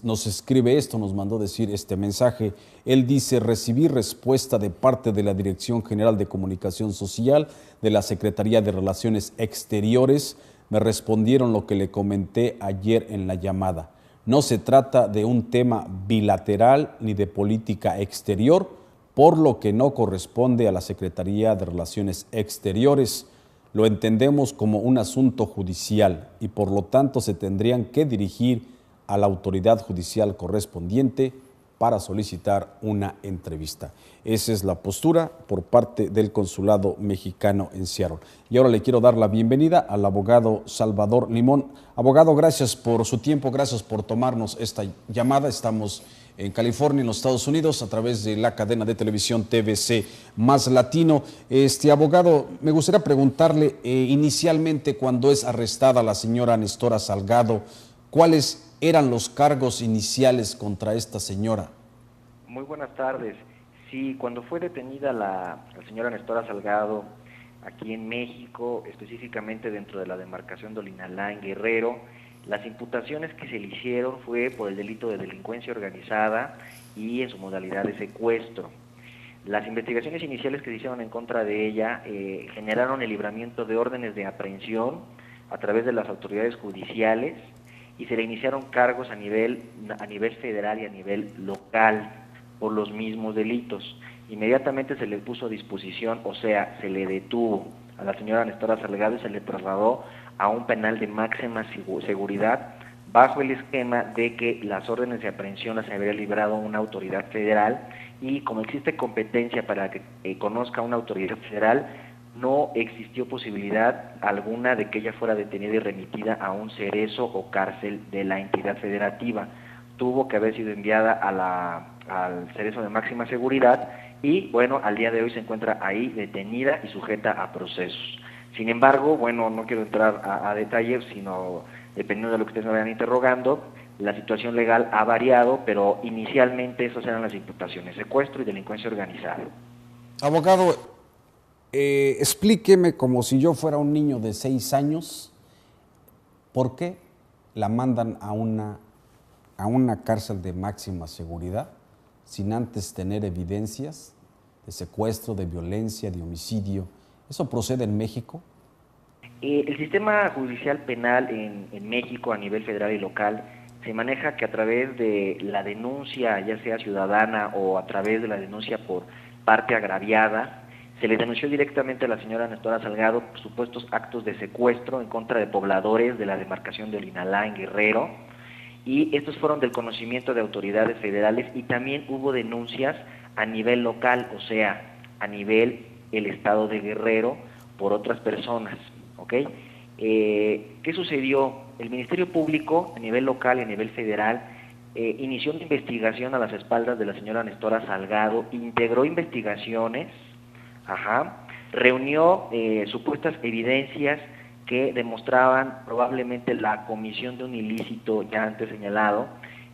Speaker 2: nos escribe esto, nos mandó decir este mensaje. Él dice: recibí respuesta de parte de la Dirección General de Comunicación Social de la Secretaría de Relaciones Exteriores. Me respondieron lo que le comenté ayer en la llamada. No se trata de un tema bilateral ni de política exterior, por lo que no corresponde a la Secretaría de Relaciones Exteriores. lo entendemos como un asunto judicial y por lo tanto se tendrían que dirigir a la autoridad judicial correspondiente para solicitar una entrevista. Esa es la postura por parte del Consulado Mexicano en Seattle. Y ahora le quiero dar la bienvenida al abogado Salvador Limón. Abogado, gracias por su tiempo, gracias por tomarnos esta llamada. Estamos en California, en los Estados Unidos, a través de la cadena de televisión TVC Más Latino. Abogado, me gustaría preguntarle inicialmente, cuando es arrestada la señora Nestora Salgado, ¿cuáles eran los cargos iniciales contra esta señora?
Speaker 6: Muy buenas tardes. Sí, cuando fue detenida la señora Nestora Salgado aquí en México, específicamente dentro de la demarcación de Olinalá, en Guerrero, las imputaciones que se le hicieron fue por el delito de delincuencia organizada y en su modalidad de secuestro. Las investigaciones iniciales que se hicieron en contra de ella generaron el libramiento de órdenes de aprehensión a través de las autoridades judiciales y se le iniciaron cargos a nivel federal y a nivel local por los mismos delitos. Inmediatamente se le puso a disposición, o sea, se le detuvo a la señora Nestora Salgado y se le trasladó a un penal de máxima seguridad bajo el esquema de que las órdenes de aprehensión las habría librado una autoridad federal y como existe competencia para que conozca una autoridad federal, no existió posibilidad alguna de que ella fuera detenida y remitida a un cerezo o cárcel de la entidad federativa. Tuvo que haber sido enviada al cerezo de máxima seguridad y, bueno, al día de hoy se encuentra ahí detenida y sujeta a procesos. Sin embargo, bueno, no quiero entrar a detalles, sino dependiendo de lo que ustedes me vayan interrogando, la situación legal ha variado, pero inicialmente esas eran las imputaciones, secuestro y delincuencia organizada.
Speaker 2: Abogado, explíqueme, como si yo fuera un niño de 6 años, ¿por qué la mandan a una cárcel de máxima seguridad sin antes tener evidencias de secuestro, de violencia, de homicidio? ¿Eso procede en México?
Speaker 6: El sistema judicial penal en México a nivel federal y local se maneja que a través de la denuncia, ya sea ciudadana o a través de la denuncia por parte agraviada, se le denunció directamente a la señora Nestora Salgado por supuestos actos de secuestro en contra de pobladores de la demarcación de Olinalá, en Guerrero, y estos fueron del conocimiento de autoridades federales y también hubo denuncias a nivel local, o sea, a nivel el estado de Guerrero por otras personas, ¿ok? ¿Qué sucedió? El Ministerio Público a nivel local y a nivel federal inició una investigación a las espaldas de la señora Nestora Salgado, integró investigaciones, reunió supuestas evidencias que demostraban probablemente la comisión de un ilícito ya antes señalado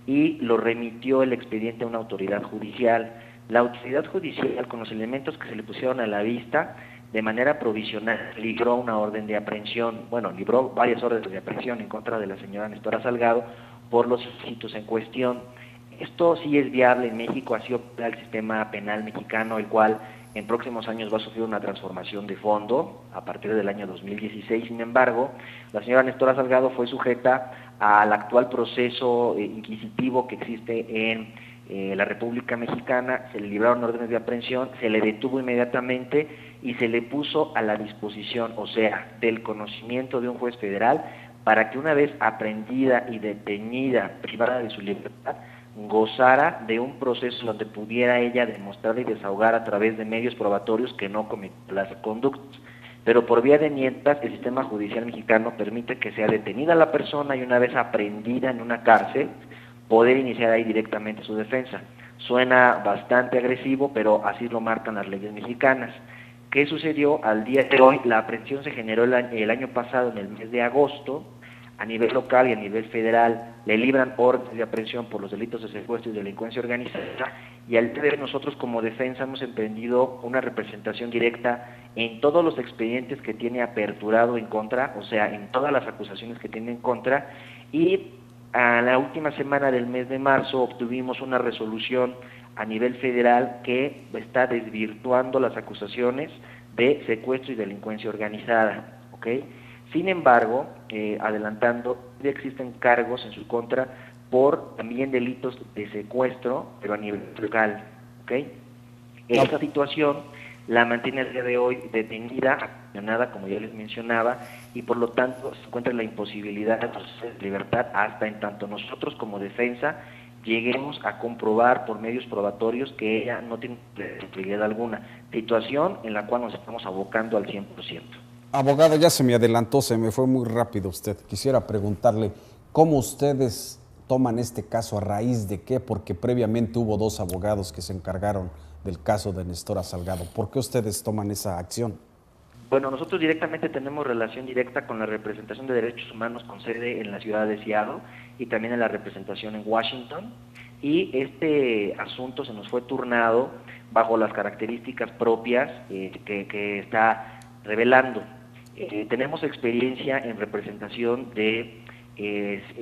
Speaker 6: y lo remitió el expediente a una autoridad judicial. La autoridad judicial, con los elementos que se le pusieron a la vista, de manera provisional libró una orden de aprehensión, libró varias órdenes de aprehensión en contra de la señora Nestora Salgado por los ilícitos en cuestión. Esto sí es viable en México, así opera el sistema penal mexicano, el cual en próximos años va a sufrir una transformación de fondo a partir del año 2016. Sin embargo, la señora Nestora Salgado fue sujeta al actual proceso inquisitivo que existe en la República Mexicana. Se le libraron órdenes de aprehensión, se le detuvo inmediatamente y se le puso a la disposición, o sea, del conocimiento de un juez federal, para que una vez aprehendida y detenida, privada de su libertad, gozara de un proceso donde pudiera ella demostrar y desahogar a través de medios probatorios que no cometió las conductas. Pero por vía de mientras, el sistema judicial mexicano permite que sea detenida la persona y una vez aprehendida en una cárcel, poder iniciar ahí directamente su defensa. Suena bastante agresivo, pero así lo marcan las leyes mexicanas. ¿Qué sucedió? Al día de hoy, la aprehensión se generó el año pasado, en el mes de agosto, a nivel local y a nivel federal, le libran órdenes de aprehensión por los delitos de secuestro y delincuencia organizada, y al día de hoy nosotros como defensa hemos emprendido una representación directa en todos los expedientes que tiene aperturado en contra, o sea, en todas las acusaciones que tiene en contra, y a la última semana del mes de marzo obtuvimos una resolución a nivel federal que está desvirtuando las acusaciones de secuestro y delincuencia organizada, ¿ok? Sin embargo, adelantando, ya existen cargos en su contra por también delitos de secuestro, pero a nivel local, ¿ok? Esta situación la mantiene el día de hoy detenida sancionada, como ya les mencionaba, y por lo tanto se encuentra la imposibilidad de proceder de libertad hasta en tanto nosotros como defensa lleguemos a comprobar por medios probatorios que ella no tiene responsabilidad alguna, situación en la cual nos estamos abocando al 100%.
Speaker 2: Abogado, ya se me adelantó, se me fue muy rápido usted. Quisiera preguntarle, ¿cómo ustedes toman este caso? ¿A raíz de qué? Porque previamente hubo 2 abogados que se encargaron del caso de Nestora Salgado. ¿Por qué ustedes toman esa acción?
Speaker 6: Bueno, nosotros directamente tenemos relación directa con la representación de derechos humanos con sede en la ciudad de Seattle y también en la representación en Washington, y este asunto se nos fue turnado bajo las características propias que está revelando. Tenemos experiencia en representación de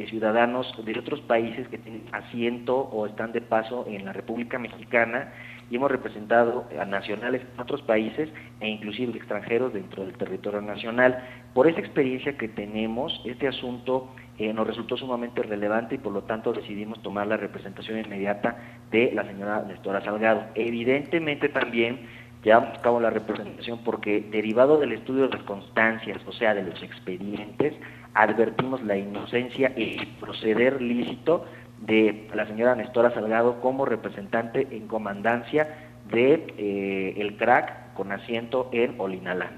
Speaker 6: ciudadanos de otros países que tienen asiento o están de paso en la República Mexicana, y hemos representado a nacionales en otros países e inclusive extranjeros dentro del territorio nacional. Por esa experiencia que tenemos, este asunto nos resultó sumamente relevante y por lo tanto decidimos tomar la representación inmediata de la señora Nestora Salgado. Evidentemente también llevamos a cabo la representación porque, derivado del estudio de las constancias, o sea, de los expedientes, advertimos la inocencia y el proceder lícito de la señora Nestora Salgado como representante en comandancia de el CRAC con asiento en Olinalá.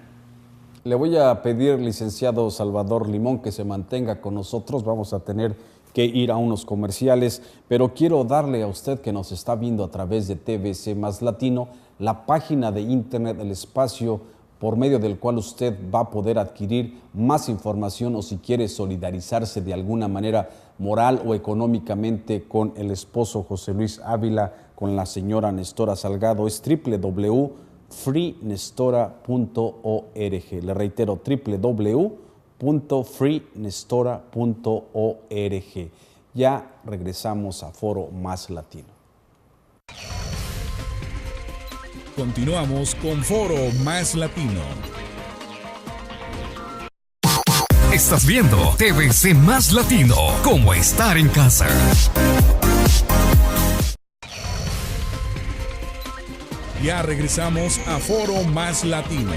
Speaker 2: Le voy a pedir, licenciado Salvador Limón, que se mantenga con nosotros. Vamos a tener que ir a unos comerciales, pero quiero darle a usted que nos está viendo a través de TVC Más Latino la página de internet, el espacio por medio del cual usted va a poder adquirir más información o si quiere solidarizarse de alguna manera moral o económicamente con el esposo José Luis Ávila, con la señora Nestora Salgado. Es www.freenestora.org. Le reitero, www.freenestora.org. Ya regresamos a Foro Más Latino.
Speaker 3: Continuamos con Foro Más Latino.
Speaker 1: Estás viendo TVC Más Latino, como estar en casa.
Speaker 3: Ya regresamos a Foro Más Latino.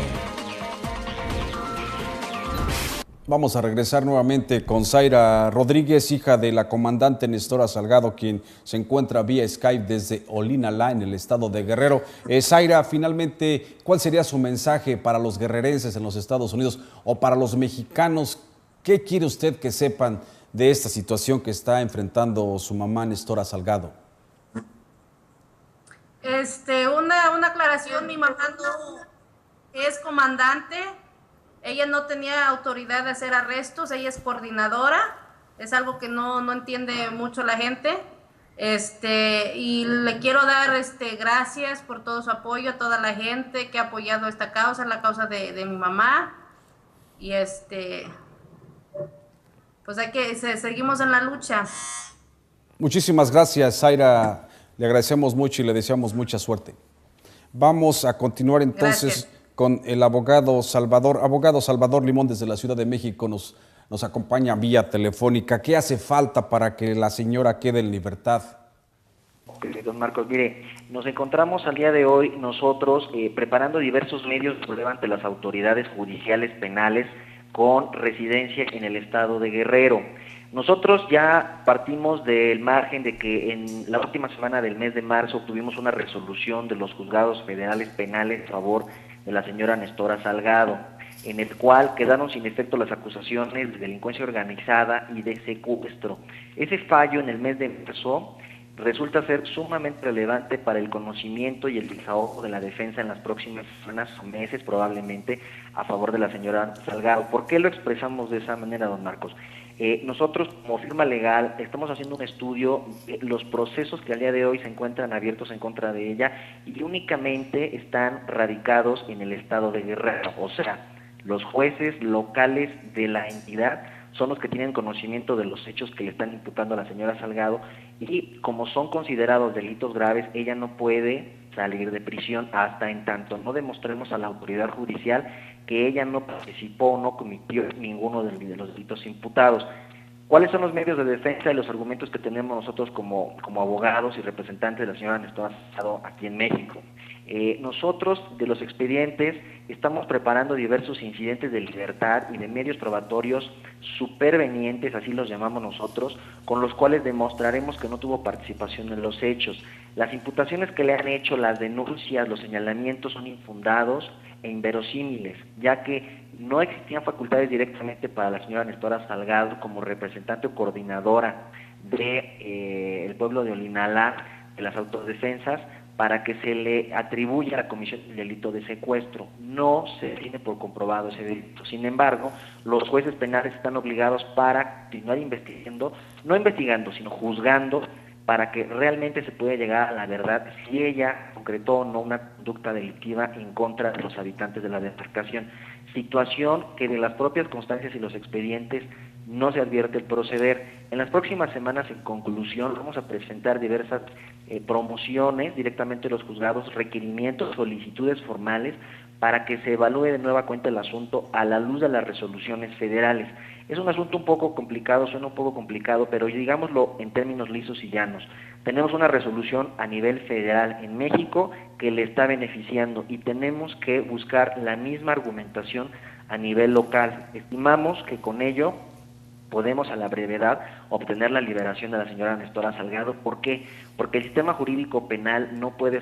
Speaker 2: Vamos a regresar nuevamente con Zaira Rodríguez, hija de la comandante Nestora Salgado, quien se encuentra vía Skype desde Olinalá, en el estado de Guerrero. Zaira, finalmente, ¿cuál sería su mensaje para los guerrerenses en los Estados Unidos o para los mexicanos? ¿Qué quiere usted que sepan de esta situación que está enfrentando su mamá Nestora Salgado?
Speaker 5: Una aclaración, mi mamá no es comandante. Ella no tenía autoridad de hacer arrestos, ella es coordinadora, es algo que no entiende mucho la gente. Y le quiero dar gracias por todo su apoyo a toda la gente que ha apoyado esta causa, la causa de mi mamá. Y pues seguimos en la lucha.
Speaker 2: Muchísimas gracias, Zaira. Le agradecemos mucho y le deseamos mucha suerte. Vamos a continuar entonces. Gracias. Con el abogado Salvador Limón desde la Ciudad de México nos acompaña vía telefónica. ¿Qué hace falta para que la señora quede en libertad?
Speaker 6: Don Marcos, mire, nos encontramos al día de hoy nosotros preparando diversos medios de prueba ante las autoridades judiciales penales con residencia en el estado de Guerrero. Nosotros ya partimos del margen de que en la última semana del mes de marzo obtuvimos una resolución de los juzgados federales penales a favor de la señora Nestora Salgado, en el cual quedaron sin efecto las acusaciones de delincuencia organizada y de secuestro. Ese fallo en el mes de marzo resulta ser sumamente relevante para el conocimiento y el desahogo de la defensa en las próximas semanas o meses, probablemente, a favor de la señora Salgado. ¿Por qué lo expresamos de esa manera, don Marcos? Nosotros, como firma legal, estamos haciendo un estudio de los procesos que al día de hoy se encuentran abiertos en contra de ella y únicamente están radicados en el estado de Guerrero. O sea, los jueces locales de la entidad son los que tienen conocimiento de los hechos que le están imputando a la señora Salgado, y como son considerados delitos graves, ella no puede salir de prisión hasta en tanto no demostremos a la autoridad judicial que ella no participó o no cometió ninguno de los delitos imputados. ¿Cuáles son los medios de defensa y los argumentos que tenemos nosotros como abogados y representantes de la señora Nestora Salgado aquí en México? Nosotros, de los expedientes, estamos preparando diversos incidentes de libertad y de medios probatorios supervenientes, así los llamamos nosotros, con los cuales demostraremos que no tuvo participación en los hechos. Las imputaciones que le han hecho, las denuncias, los señalamientos son infundados e inverosímiles, ya que no existían facultades directamente para la señora Nestora Salgado como representante o coordinadora de el pueblo de Olinalá, de las autodefensas, para que se le atribuya la comisión del delito de secuestro. No se tiene por comprobado ese delito. Sin embargo, los jueces penales están obligados para continuar investigando, no investigando, sino juzgando, para que realmente se pueda llegar a la verdad si ella concretó o no una conducta delictiva en contra de los habitantes de la demarcación. Situación que de las propias constancias y los expedientes no se advierte el proceder. En las próximas semanas, en conclusión, vamos a presentar diversas promociones directamente a los juzgados, requerimientos, solicitudes formales, para que se evalúe de nueva cuenta el asunto a la luz de las resoluciones federales. Es un asunto un poco complicado, suena un poco complicado, pero digámoslo en términos lisos y llanos. Tenemos una resolución a nivel federal en México que le está beneficiando y tenemos que buscar la misma argumentación a nivel local. Estimamos que con ello podemos a la brevedad obtener la liberación de la señora Nestora Salgado. ¿Por qué? Porque el sistema jurídico penal no puede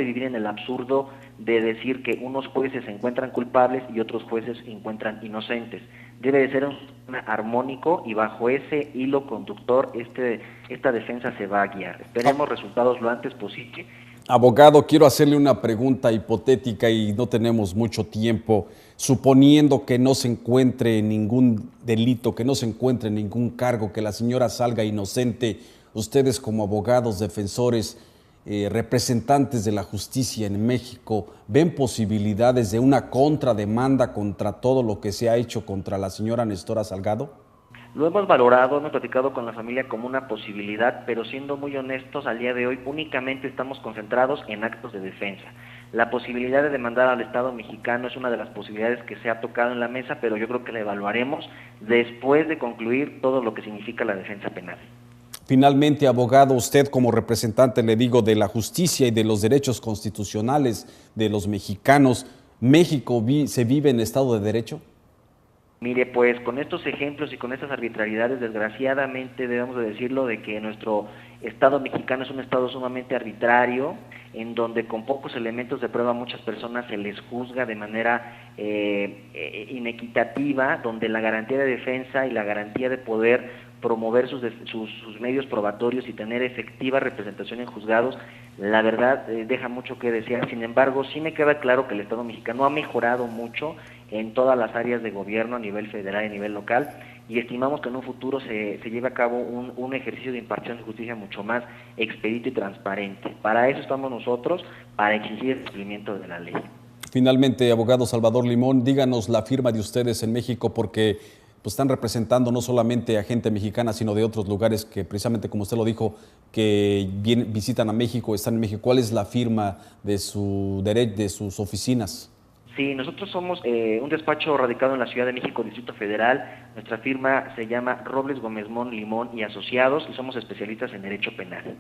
Speaker 6: vivir en el absurdo de decir que unos jueces se encuentran culpables y otros jueces se encuentran inocentes. Debe de ser un sistema armónico y bajo ese hilo conductor esta defensa se va a guiar. Esperemos resultados lo antes posible.
Speaker 2: Abogado, quiero hacerle una pregunta hipotética y no tenemos mucho tiempo. Suponiendo que no se encuentre ningún delito, que no se encuentre ningún cargo, que la señora salga inocente, ustedes como abogados, defensores, representantes de la justicia en México, ¿ven posibilidades de una contrademanda contra todo lo que se ha hecho contra la señora Nestora Salgado?
Speaker 6: Lo hemos valorado, hemos platicado con la familia como una posibilidad, pero siendo muy honestos, al día de hoy únicamente estamos concentrados en actos de defensa. La posibilidad de demandar al Estado mexicano es una de las posibilidades que se ha tocado en la mesa, pero yo creo que la evaluaremos después de concluir todo lo que significa la defensa penal.
Speaker 2: Finalmente, abogado, usted como representante, le digo, de la justicia y de los derechos constitucionales de los mexicanos, ¿México se vive en Estado de Derecho?
Speaker 6: Mire, pues con estos ejemplos y con estas arbitrariedades, desgraciadamente debemos de decirlo, de que nuestro Estado mexicano es un Estado sumamente arbitrario, en donde con pocos elementos de prueba a muchas personas se les juzga de manera inequitativa, donde la garantía de defensa y la garantía de poder promover sus medios probatorios y tener efectiva representación en juzgados, la verdad deja mucho que desear. Sin embargo, sí me queda claro que el Estado mexicano ha mejorado mucho en todas las áreas de gobierno a nivel federal y a nivel local, y estimamos que en un futuro se lleve a cabo un ejercicio de impartición de justicia mucho más expedito y transparente. Para eso estamos nosotros, para exigir el cumplimiento de la ley.
Speaker 2: Finalmente, abogado Salvador Limón, díganos la firma de ustedes en México, porque pues están representando no solamente a gente mexicana, sino de otros lugares que precisamente, como usted lo dijo, que visitan a México, están en México. ¿Cuál es la firma de sus oficinas?
Speaker 6: Sí, nosotros somos un despacho radicado en la Ciudad de México, Distrito Federal. Nuestra firma se llama Robles Gómez Mon Limón y Asociados y somos especialistas en Derecho Penal.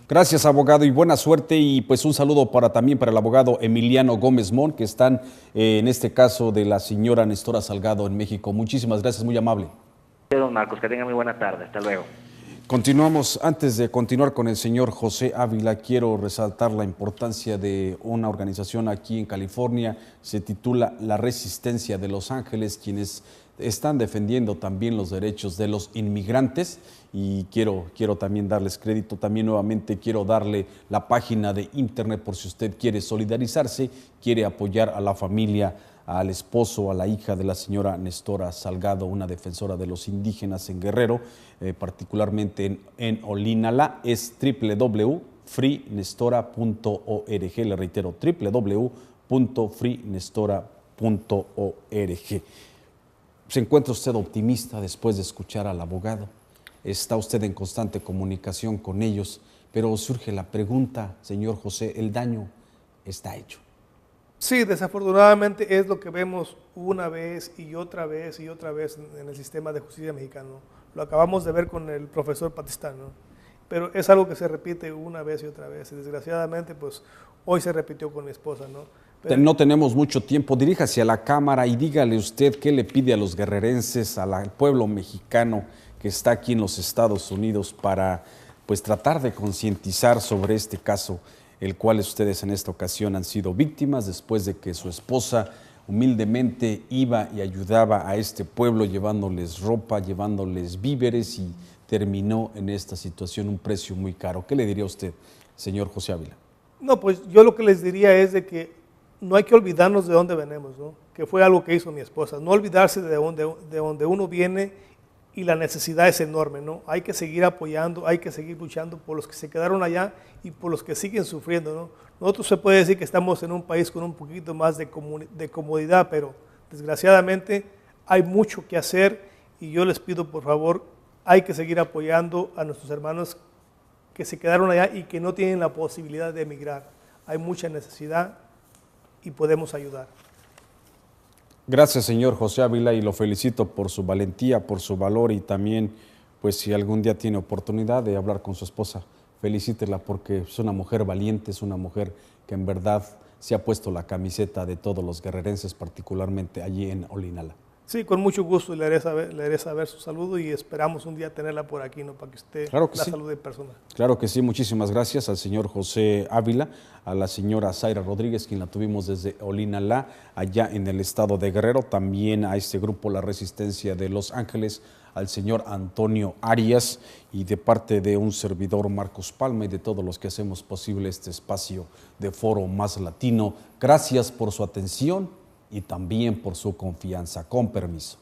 Speaker 2: Gracias, abogado, y buena suerte, y pues un saludo también para el abogado Emiliano Gómez Mon, que están en este caso de la señora Nestora Salgado en México. Muchísimas gracias, muy amable.
Speaker 6: Don Marcos, que tenga muy buena tarde. Hasta luego.
Speaker 2: Continuamos. Antes de continuar con el señor José Ávila, quiero resaltar la importancia de una organización aquí en California, se titula La Resistencia de Los Ángeles, quienes están defendiendo también los derechos de los inmigrantes, y quiero también darles crédito. También nuevamente quiero darle la página de internet por si usted quiere solidarizarse, quiere apoyar a la familia, al esposo, a la hija de la señora Nestora Salgado, una defensora de los indígenas en Guerrero, particularmente en Olinalá. Es www.freenestora.org, le reitero, www.freenestora.org. ¿Se encuentra usted optimista después de escuchar al abogado? ¿Está usted en constante comunicación con ellos? Pero surge la pregunta, señor José, ¿el daño está hecho?
Speaker 4: Sí, desafortunadamente es lo que vemos una vez y otra vez en el sistema de justicia mexicano. Lo acabamos de ver con el profesor Patistán, ¿no? pero es algo que se repite una vez y otra vez. Y desgraciadamente, pues hoy se repitió con mi esposa, ¿no? Pero
Speaker 2: no tenemos mucho tiempo. Diríjase a la cámara y dígale usted qué le pide a los guerrerenses, al pueblo mexicano que está aquí en los Estados Unidos para pues tratar de concientizar sobre este caso, el cual ustedes en esta ocasión han sido víctimas después de que su esposa humildemente iba y ayudaba a este pueblo llevándoles ropa, llevándoles víveres y terminó en esta situación un precio muy caro. ¿Qué le diría usted, señor José Ávila?
Speaker 4: no, pues yo lo que les diría es de que no hay que olvidarnos de dónde venimos, ¿no? Que fue algo que hizo mi esposa. No olvidarse de dónde uno viene y la necesidad es enorme, ¿no? Hay que seguir apoyando, hay que seguir luchando por los que se quedaron allá y por los que siguen sufriendo, ¿no? Nosotros se puede decir que estamos en un país con un poquito más de comodidad, pero desgraciadamente hay mucho que hacer y yo les pido por favor, hay que seguir apoyando a nuestros hermanos que se quedaron allá y que no tienen la posibilidad de emigrar. Hay mucha necesidad y podemos ayudar.
Speaker 2: Gracias, señor José Ávila, y lo felicito por su valentía, por su valor y también, pues si algún día tiene oportunidad de hablar con su esposa, felicítela porque es una mujer valiente, es una mujer que en verdad se ha puesto la camiseta de todos los guerrerenses, particularmente allí en Olinala.
Speaker 4: Sí, con mucho gusto le haré saber su saludo y esperamos un día tenerla por aquí, ¿no? Para que usted
Speaker 2: Claro que
Speaker 4: la
Speaker 2: sí.
Speaker 4: salude en persona.
Speaker 2: Claro que sí, muchísimas gracias al señor José Ávila, a la señora Zaira Rodríguez, quien la tuvimos desde Olinala, allá en el estado de Guerrero, también a este grupo La Resistencia de Los Ángeles, al señor Antonio Arias y de parte de un servidor Marcos Palma y de todos los que hacemos posible este espacio de Foro Más Latino. Gracias por su atención y también por su confianza. Con permiso.